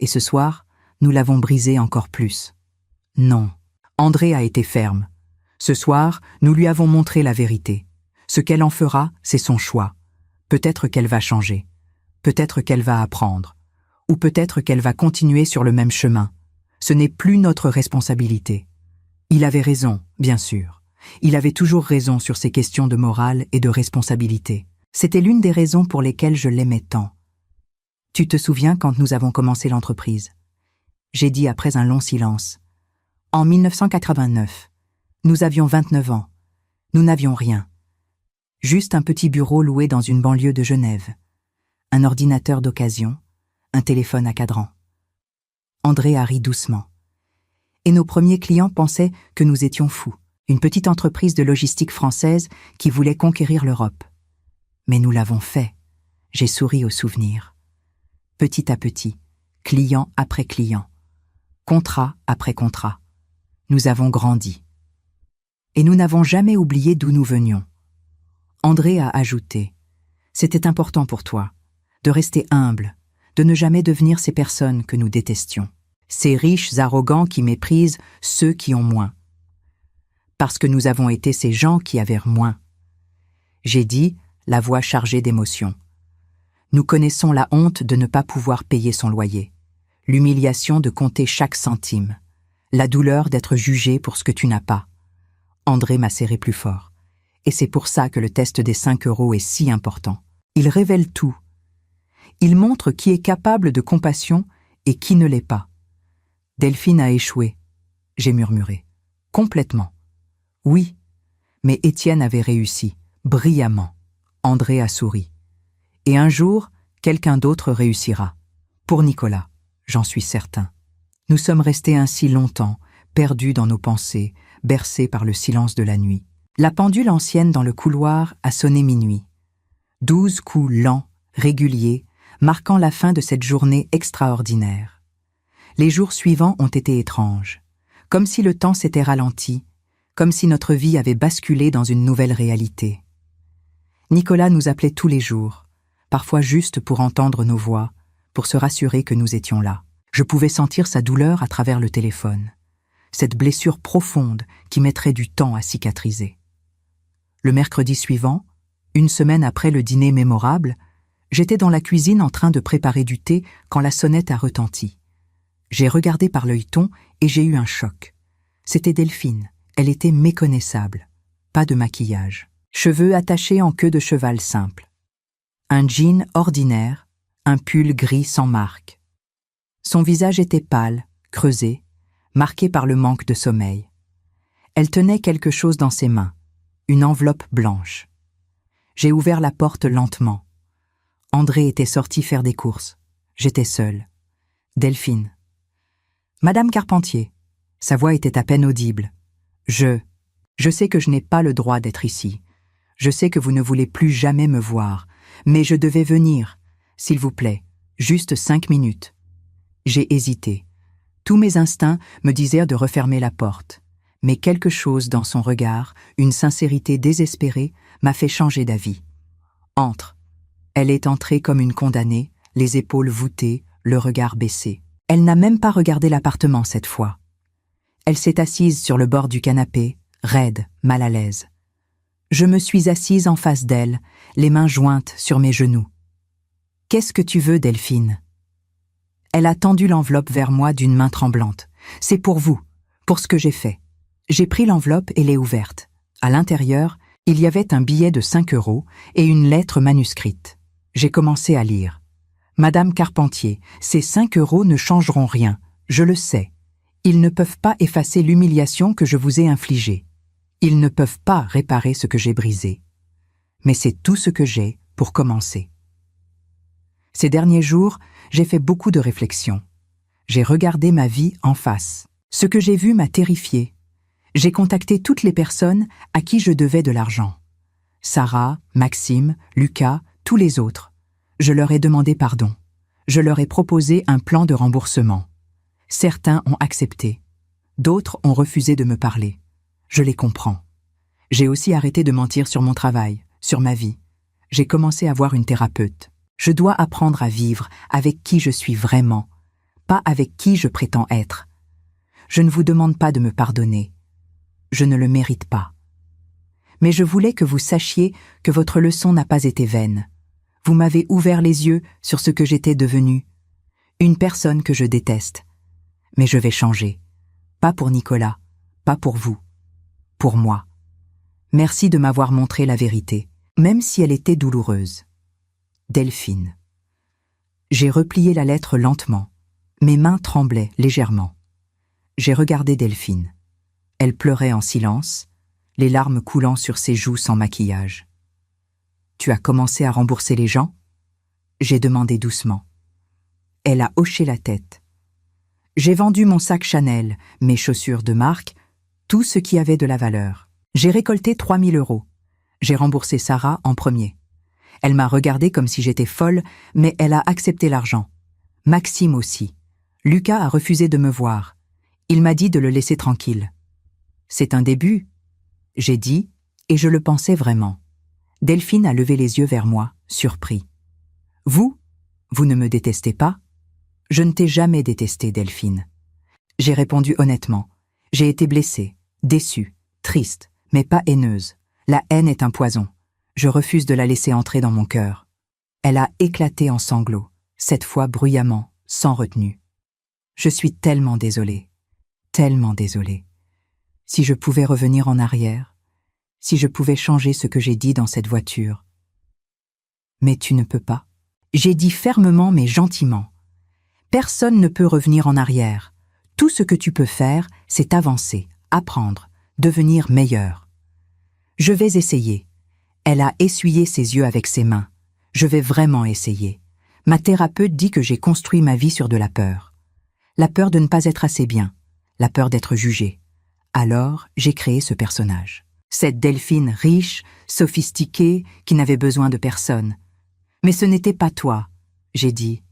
Et ce soir, nous l'avons brisée encore plus. Non, André a été ferme. Ce soir, nous lui avons montré la vérité. Ce qu'elle en fera, c'est son choix. Peut-être qu'elle va changer. Peut-être qu'elle va apprendre. Ou peut-être qu'elle va continuer sur le même chemin. Ce n'est plus notre responsabilité. Il avait raison, bien sûr. Il avait toujours raison sur ces questions de morale et de responsabilité. C'était l'une des raisons pour lesquelles je l'aimais tant. Tu te souviens quand nous avons commencé l'entreprise? J'ai dit après un long silence. En 1989, nous avions 29 ans. Nous n'avions rien. Juste un petit bureau loué dans une banlieue de Genève. Un ordinateur d'occasion, un téléphone à cadran. André a ri doucement. Et nos premiers clients pensaient que nous étions fous, une petite entreprise de logistique française qui voulait conquérir l'Europe. Mais nous l'avons fait. J'ai souri au souvenir. Petit à petit, client après client, contrat après contrat, nous avons grandi. Et nous n'avons jamais oublié d'où nous venions. André a ajouté, « C'était important pour toi, de rester humble, de ne jamais devenir ces personnes que nous détestions, ces riches arrogants qui méprisent ceux qui ont moins. Parce que nous avons été ces gens qui avaient moins. » J'ai dit, la voix chargée d'émotion. Nous connaissons la honte de ne pas pouvoir payer son loyer, l'humiliation de compter chaque centime, la douleur d'être jugé pour ce que tu n'as pas. André m'a serré plus fort. Et c'est pour ça que le test des 5 € est si important. Il révèle tout. Il montre qui est capable de compassion et qui ne l'est pas. Delphine a échoué, j'ai murmuré. Complètement. Oui, mais Étienne avait réussi, brillamment. André a souri. Et un jour, quelqu'un d'autre réussira. Pour Nicolas, j'en suis certain. Nous sommes restés ainsi longtemps, perdus dans nos pensées, bercés par le silence de la nuit. La pendule ancienne dans le couloir a sonné minuit. 12 coups lents, réguliers, marquant la fin de cette journée extraordinaire. Les jours suivants ont été étranges, comme si le temps s'était ralenti, comme si notre vie avait basculé dans une nouvelle réalité. Nicolas nous appelait tous les jours, parfois juste pour entendre nos voix, pour se rassurer que nous étions là. Je pouvais sentir sa douleur à travers le téléphone, cette blessure profonde qui mettrait du temps à cicatriser. Le mercredi suivant, une semaine après le dîner mémorable, j'étais dans la cuisine en train de préparer du thé quand la sonnette a retenti. J'ai regardé par l'œilleton et j'ai eu un choc. C'était Delphine, elle était méconnaissable. Pas de maquillage. Cheveux attachés en queue de cheval simple. Un jean ordinaire, un pull gris sans marque. Son visage était pâle, creusé, marqué par le manque de sommeil. Elle tenait quelque chose dans ses mains, une enveloppe blanche. J'ai ouvert la porte lentement. André était sorti faire des courses. J'étais seule. Delphine. « Madame Carpentier ». Sa voix était à peine audible. « Je sais que je n'ai pas le droit d'être ici. Je sais que vous ne voulez plus jamais me voir. Mais je devais venir. S'il vous plaît, juste 5 minutes. » J'ai hésité. Tous mes instincts me disaient de refermer la porte. Mais quelque chose dans son regard, une sincérité désespérée, m'a fait changer d'avis. « Entre. » Elle est entrée comme une condamnée, les épaules voûtées, le regard baissé. Elle n'a même pas regardé l'appartement cette fois. Elle s'est assise sur le bord du canapé, raide, mal à l'aise. Je me suis assise en face d'elle, les mains jointes sur mes genoux. « Qu'est-ce que tu veux, Delphine ?» Elle a tendu l'enveloppe vers moi d'une main tremblante. « C'est pour vous, pour ce que j'ai fait. » J'ai pris l'enveloppe et l'ai ouverte. À l'intérieur, il y avait un billet de 5 € et une lettre manuscrite. J'ai commencé à lire. « Madame Carpentier, ces 5 € ne changeront rien, je le sais. Ils ne peuvent pas effacer l'humiliation que je vous ai infligée. Ils ne peuvent pas réparer ce que j'ai brisé. Mais c'est tout ce que j'ai pour commencer. » Ces derniers jours, j'ai fait beaucoup de réflexions. J'ai regardé ma vie en face. Ce que j'ai vu m'a terrifiée. J'ai contacté toutes les personnes à qui je devais de l'argent. Sarah, Maxime, Lucas, tous les autres. Je leur ai demandé pardon. Je leur ai proposé un plan de remboursement. Certains ont accepté. D'autres ont refusé de me parler. Je les comprends. J'ai aussi arrêté de mentir sur mon travail, sur ma vie. J'ai commencé à voir une thérapeute. Je dois apprendre à vivre avec qui je suis vraiment, pas avec qui je prétends être. Je ne vous demande pas de me pardonner. Je ne le mérite pas. Mais je voulais que vous sachiez que votre leçon n'a pas été vaine. Vous m'avez ouvert les yeux sur ce que j'étais devenue. Une personne que je déteste. Mais je vais changer. Pas pour Nicolas, pas pour vous. Pour moi. Merci de m'avoir montré la vérité, même si elle était douloureuse. Delphine. J'ai replié la lettre lentement. Mes mains tremblaient légèrement. J'ai regardé Delphine. Elle pleurait en silence, les larmes coulant sur ses joues sans maquillage. « Tu as commencé à rembourser les gens ?» J'ai demandé doucement. Elle a hoché la tête. J'ai vendu mon sac Chanel, mes chaussures de marque, tout ce qui avait de la valeur. J'ai récolté 3 000 €. J'ai remboursé Sarah en premier. Elle m'a regardée comme si j'étais folle, mais elle a accepté l'argent. Maxime aussi. Lucas a refusé de me voir. Il m'a dit de le laisser tranquille. C'est un début, j'ai dit, et je le pensais vraiment. Delphine a levé les yeux vers moi, surpris. Vous ne me détestez pas ? Je ne t'ai jamais détesté, Delphine. J'ai répondu honnêtement. J'ai été blessée, déçue, triste, mais pas haineuse. La haine est un poison. Je refuse de la laisser entrer dans mon cœur. Elle a éclaté en sanglots, cette fois bruyamment, sans retenue. Je suis tellement désolée, tellement désolée. Si je pouvais revenir en arrière, si je pouvais changer ce que j'ai dit dans cette voiture. Mais tu ne peux pas. J'ai dit fermement mais gentiment. Personne ne peut revenir en arrière. Tout ce que tu peux faire, c'est avancer, apprendre, devenir meilleur. Je vais essayer. Elle a essuyé ses yeux avec ses mains. Je vais vraiment essayer. Ma thérapeute dit que j'ai construit ma vie sur de la peur. La peur de ne pas être assez bien. La peur d'être jugée. Alors, j'ai créé ce personnage. Cette Delphine riche, sophistiquée, qui n'avait besoin de personne. Mais ce n'était pas toi, j'ai dit.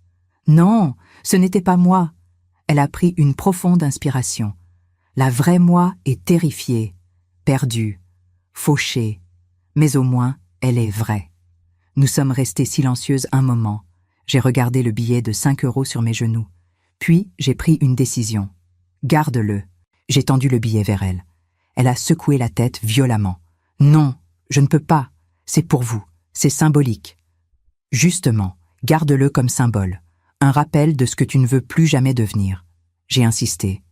Non, ce n'était pas moi. Elle a pris une profonde inspiration. La vraie moi est terrifiée, perdue, fauchée. Mais au moins, elle est vraie. Nous sommes restés silencieuses un moment. J'ai regardé le billet de 5 € sur mes genoux. Puis, j'ai pris une décision. Garde-le. J'ai tendu le billet vers elle. Elle a secoué la tête violemment. Non, je ne peux pas. C'est pour vous. C'est symbolique. Justement, garde-le comme symbole. Un rappel de ce que tu ne veux plus jamais devenir. J'ai insisté.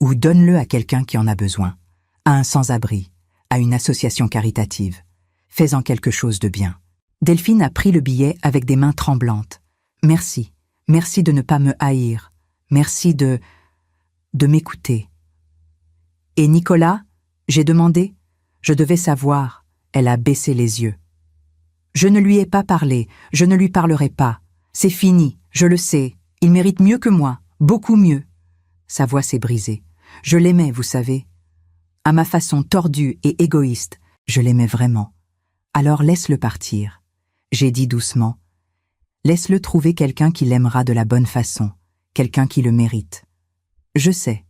Ou donne-le à quelqu'un qui en a besoin. À un sans-abri. À une association caritative. Fais-en quelque chose de bien. Delphine a pris le billet avec des mains tremblantes. Merci. Merci de ne pas me haïr. Merci de m'écouter. Et Nicolas, j'ai demandé. Je devais savoir. Elle a baissé les yeux. Je ne lui ai pas parlé. Je ne lui parlerai pas. C'est fini. Je le sais. Il mérite mieux que moi. Beaucoup mieux. Sa voix s'est brisée. Je l'aimais, vous savez. À ma façon tordue et égoïste, je l'aimais vraiment. Alors laisse-le partir. J'ai dit doucement. Laisse-le trouver quelqu'un qui l'aimera de la bonne façon, quelqu'un qui le mérite. Je sais.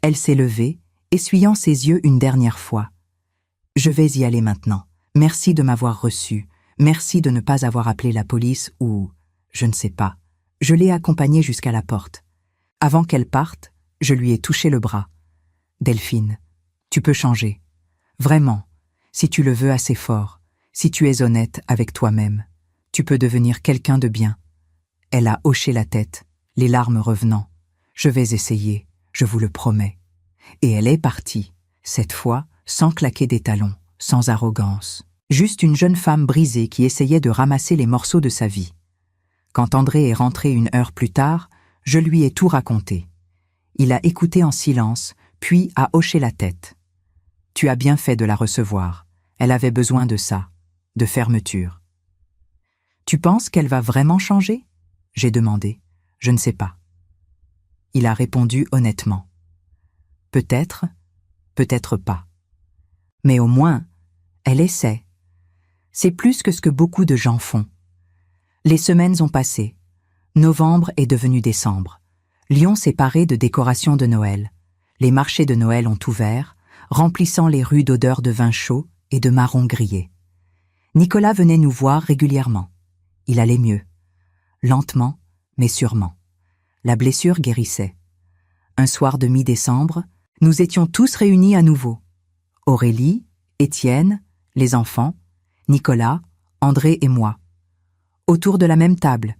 Elle s'est levée, essuyant ses yeux une dernière fois. Je vais y aller maintenant. Merci de m'avoir reçu. Merci de ne pas avoir appelé la police ou, je ne sais pas. Je l'ai accompagnée jusqu'à la porte. Avant qu'elle parte, je lui ai touché le bras. Delphine, tu peux changer. Vraiment, si tu le veux assez fort, si tu es honnête avec toi-même, tu peux devenir quelqu'un de bien. Elle a hoché la tête, les larmes revenant. Je vais essayer, je vous le promets. Et elle est partie, cette fois sans claquer des talons, sans arrogance. Juste une jeune femme brisée qui essayait de ramasser les morceaux de sa vie. Quand André est rentré 1 heure plus tard, je lui ai tout raconté. Il a écouté en silence, puis a hoché la tête. Tu as bien fait de la recevoir. Elle avait besoin de ça, de fermeture. Tu penses qu'elle va vraiment changer ? J'ai demandé. Je ne sais pas. Il a répondu honnêtement. Peut-être, peut-être pas. Mais au moins, elle essaie. C'est plus que ce que beaucoup de gens font. Les semaines ont passé. Novembre est devenu décembre. Lyon s'est paré de décorations de Noël. Les marchés de Noël ont ouvert, remplissant les rues d'odeurs de vin chaud et de marrons grillés. Nicolas venait nous voir régulièrement. Il allait mieux. Lentement, mais sûrement. La blessure guérissait. Un soir de mi-décembre, nous étions tous réunis à nouveau. Aurélie, Étienne, les enfants, Nicolas, André et moi. Autour de la même table.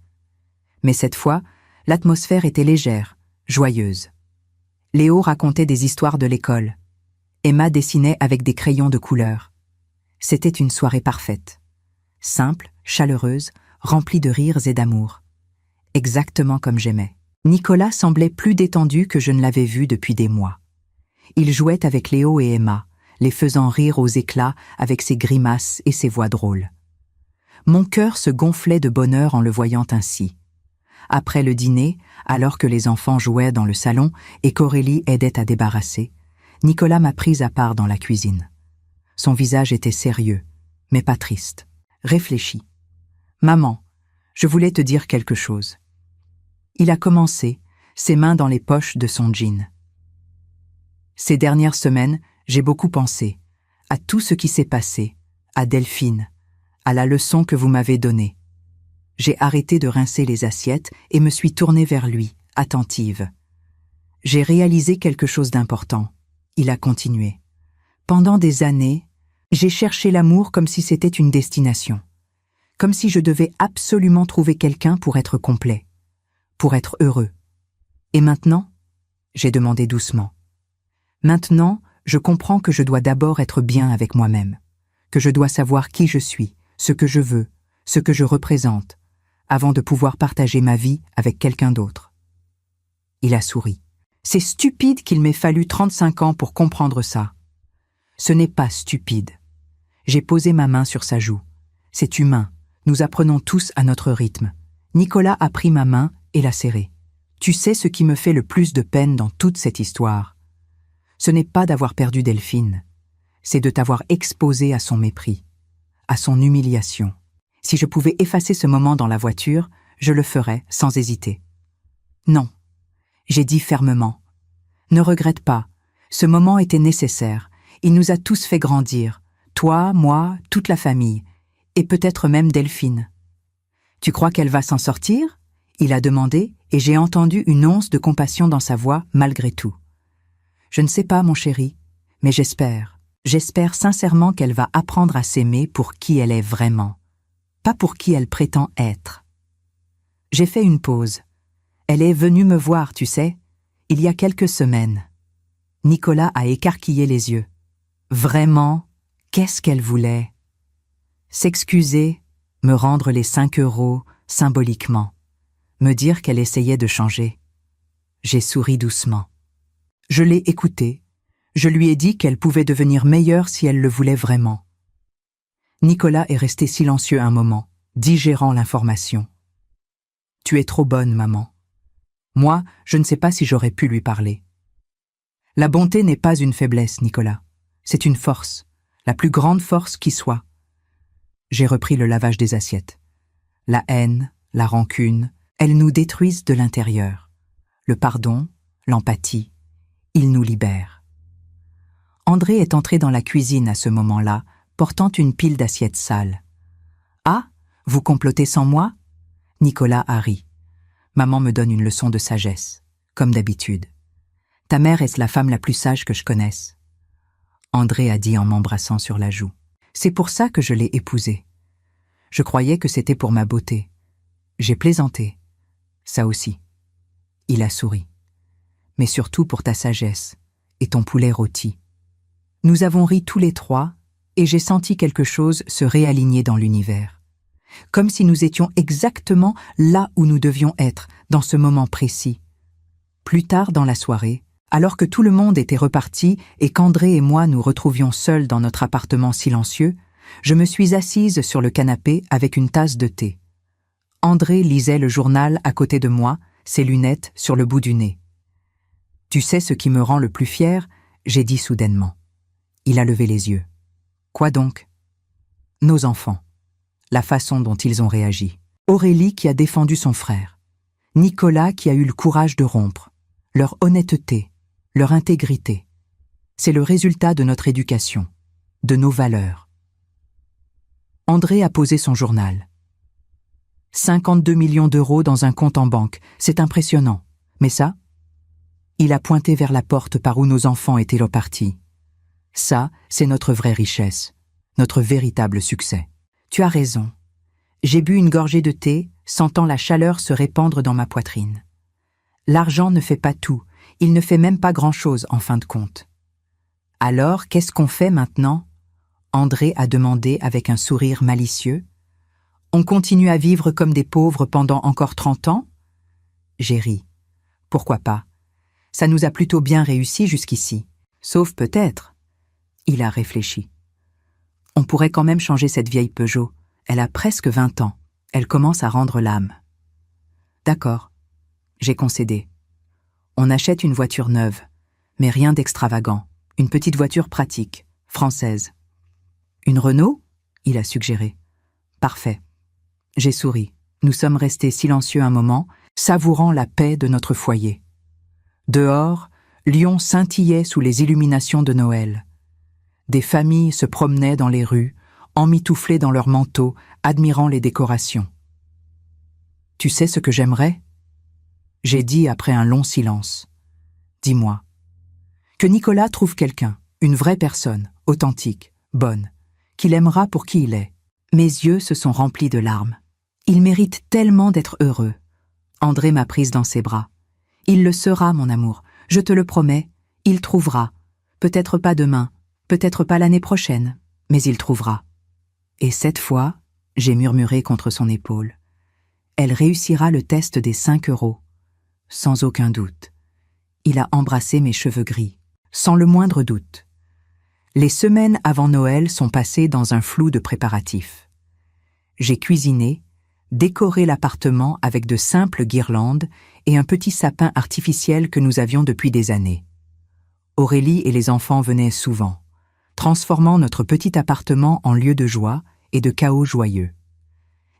Mais cette fois, l'atmosphère était légère, joyeuse. Léo racontait des histoires de l'école. Emma dessinait avec des crayons de couleur. C'était une soirée parfaite. Simple, chaleureuse, remplie de rires et d'amour. Exactement comme j'aimais. Nicolas semblait plus détendu que je ne l'avais vu depuis des mois. Il jouait avec Léo et Emma, les faisant rire aux éclats avec ses grimaces et ses voix drôles. Mon cœur se gonflait de bonheur en le voyant ainsi. Après le dîner, alors que les enfants jouaient dans le salon et qu'Aurélie aidait à débarrasser, Nicolas m'a prise à part dans la cuisine. Son visage était sérieux, mais pas triste, réfléchi. « Maman, je voulais te dire quelque chose. » Il a commencé, ses mains dans les poches de son jean. Ces dernières semaines, j'ai beaucoup pensé à tout ce qui s'est passé, à Delphine, à la leçon que vous m'avez donnée. J'ai arrêté de rincer les assiettes et me suis tournée vers lui, attentive. J'ai réalisé quelque chose d'important. Il a continué. Pendant des années, j'ai cherché l'amour comme si c'était une destination. Comme si je devais absolument trouver quelqu'un pour être complet, pour être heureux. Et maintenant, j'ai demandé doucement. Maintenant, je comprends que je dois d'abord être bien avec moi-même, que je dois savoir qui je suis, ce que je veux, ce que je représente, avant de pouvoir partager ma vie avec quelqu'un d'autre. Il a souri. C'est stupide qu'il m'ait fallu 35 ans pour comprendre ça. Ce n'est pas stupide. J'ai posé ma main sur sa joue. C'est humain. Nous apprenons tous à notre rythme. Nicolas a pris ma main et l'a serrée. Tu sais ce qui me fait le plus de peine dans toute cette histoire. Ce n'est pas d'avoir perdu Delphine. C'est de t'avoir exposé à son mépris, à son humiliation. Si je pouvais effacer ce moment dans la voiture, je le ferais sans hésiter. Non, j'ai dit fermement. Ne regrette pas. Ce moment était nécessaire. Il nous a tous fait grandir. Toi, moi, toute la famille. Et peut-être même Delphine. Tu crois qu'elle va s'en sortir ? Il a demandé, et j'ai entendu une once de compassion dans sa voix malgré tout. Je ne sais pas, mon chéri, mais j'espère. J'espère sincèrement qu'elle va apprendre à s'aimer pour qui elle est vraiment, pas pour qui elle prétend être. J'ai fait une pause. Elle est venue me voir, tu sais, il y a quelques semaines. Nicolas a écarquillé les yeux. Vraiment, qu'est-ce qu'elle voulait ? S'excuser, me rendre les 5 € symboliquement, me dire qu'elle essayait de changer. J'ai souri doucement. Je l'ai écoutée. Je lui ai dit qu'elle pouvait devenir meilleure si elle le voulait vraiment. Nicolas est resté silencieux un moment, digérant l'information. « Tu es trop bonne, maman. » Moi, je ne sais pas si j'aurais pu lui parler. La bonté n'est pas une faiblesse, Nicolas. C'est une force, la plus grande force qui soit. J'ai repris le lavage des assiettes. La haine, la rancune, elles nous détruisent de l'intérieur. Le pardon, l'empathie, ils nous libèrent. André est entré dans la cuisine à ce moment-là, portant une pile d'assiettes sales. « Ah, vous complotez sans moi ?» Nicolas a ri. Maman me donne une leçon de sagesse, comme d'habitude. Ta mère est la femme la plus sage que je connaisse. André a dit en m'embrassant sur la joue. C'est pour ça que je l'ai épousée. Je croyais que c'était pour ma beauté. J'ai plaisanté. Ça aussi. Il a souri. Mais surtout pour ta sagesse et ton poulet rôti. Nous avons ri tous les trois et j'ai senti quelque chose se réaligner dans l'univers. Comme si nous étions exactement là où nous devions être, dans ce moment précis. Plus tard dans la soirée, alors que tout le monde était reparti et qu'André et moi nous retrouvions seuls dans notre appartement silencieux, je me suis assise sur le canapé avec une tasse de thé. André lisait le journal à côté de moi, ses lunettes sur le bout du nez. « Tu sais ce qui me rend le plus fier ?» j'ai dit soudainement. Il a levé les yeux. « Quoi donc ?»« Nos enfants. la façon dont ils ont réagi. Aurélie qui a défendu son frère. Nicolas qui a eu le courage de rompre. Leur honnêteté, leur intégrité. C'est le résultat de notre éducation, de nos valeurs. André a posé son journal. 52 millions d'euros dans un compte en banque, c'est impressionnant. Mais ça, il a pointé vers la porte par où nos enfants étaient repartis. Ça, c'est notre vraie richesse, notre véritable succès. Tu as raison. J'ai bu une gorgée de thé, sentant la chaleur se répandre dans ma poitrine. L'argent ne fait pas tout, il ne fait même pas grand-chose en fin de compte. Alors, qu'est-ce qu'on fait maintenant ? André a demandé avec un sourire malicieux. On continue à vivre comme des pauvres pendant encore 30 ans ? J'ai ri. Pourquoi pas ? Ça nous a plutôt bien réussi jusqu'ici. Sauf peut-être. Il a réfléchi. On pourrait quand même changer cette vieille Peugeot. Elle a presque 20 ans. Elle commence à rendre l'âme. D'accord. J'ai concédé. On achète une voiture neuve, mais rien d'extravagant. Une petite voiture pratique, française. Une Renault ? Il a suggéré. Parfait. J'ai souri. Nous sommes restés silencieux un moment, savourant la paix de notre foyer. Dehors, Lyon scintillait sous les illuminations de Noël. Des familles se promenaient dans les rues, emmitouflées dans leurs manteaux, admirant les décorations. « Tu sais ce que j'aimerais ?» J'ai dit après un long silence. « Dis-moi. » Que Nicolas trouve quelqu'un, une vraie personne, authentique, bonne, qu'il aimera pour qui il est. Mes yeux se sont remplis de larmes. Il mérite tellement d'être heureux. André m'a prise dans ses bras. Il le sera, mon amour, je te le promets, il trouvera. Peut-être pas demain, peut-être pas l'année prochaine, mais il trouvera. Et cette fois, j'ai murmuré contre son épaule. Elle réussira le test des 5 euros. Sans aucun doute. Il a embrassé mes cheveux gris, sans le moindre doute. Les semaines avant Noël sont passées dans un flou de préparatifs. J'ai cuisiné, décoré l'appartement avec de simples guirlandes et un petit sapin artificiel que nous avions depuis des années. Aurélie et les enfants venaient souvent, transformant notre petit appartement en lieu de joie et de chaos joyeux.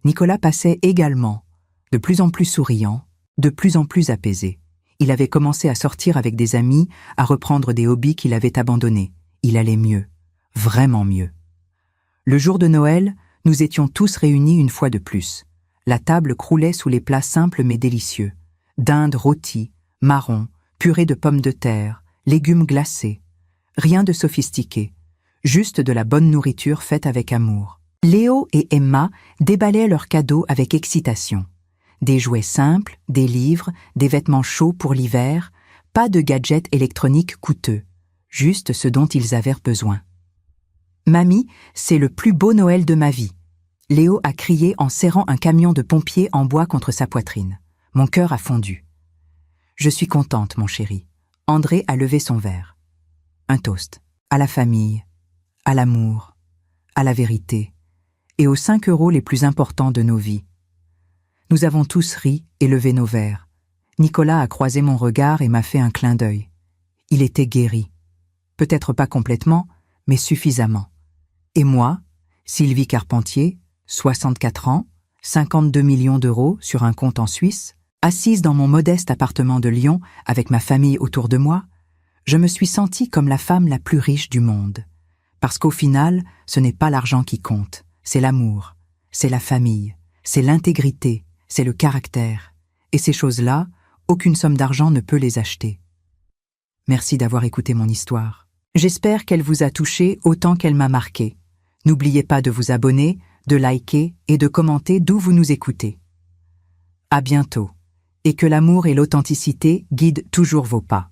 Nicolas passait également, de plus en plus souriant, de plus en plus apaisé. Il avait commencé à sortir avec des amis, à reprendre des hobbies qu'il avait abandonnés. Il allait mieux, vraiment mieux. Le jour de Noël, nous étions tous réunis une fois de plus. La table croulait sous les plats simples mais délicieux. Dinde rôtie, marron, purée de pommes de terre, légumes glacés. Rien de sophistiqué, juste de la bonne nourriture faite avec amour. Léo et Emma déballaient leurs cadeaux avec excitation. Des jouets simples, des livres, des vêtements chauds pour l'hiver, pas de gadgets électroniques coûteux, juste ce dont ils avaient besoin. « Mamie, c'est le plus beau Noël de ma vie !» Léo a crié en serrant un camion de pompiers en bois contre sa poitrine. Mon cœur a fondu. « Je suis contente, mon chéri. » André a levé son verre. Un toast. À la famille, à l'amour, à la vérité, et aux 5 euros les plus importants de nos vies. Nous avons tous ri et levé nos verres. Nicolas a croisé mon regard et m'a fait un clin d'œil. Il était guéri. Peut-être pas complètement, mais suffisamment. Et moi, Sylvie Carpentier, 64 ans, 52 millions d'euros sur un compte en Suisse, assise dans mon modeste appartement de Lyon avec ma famille autour de moi, je me suis sentie comme la femme la plus riche du monde. Parce qu'au final, ce n'est pas l'argent qui compte, c'est l'amour, c'est la famille, c'est l'intégrité, c'est le caractère. Et ces choses-là, aucune somme d'argent ne peut les acheter. Merci d'avoir écouté mon histoire. J'espère qu'elle vous a touché autant qu'elle m'a marqué. N'oubliez pas de vous abonner, de liker et de commenter d'où vous nous écoutez. À bientôt, et que l'amour et l'authenticité guident toujours vos pas.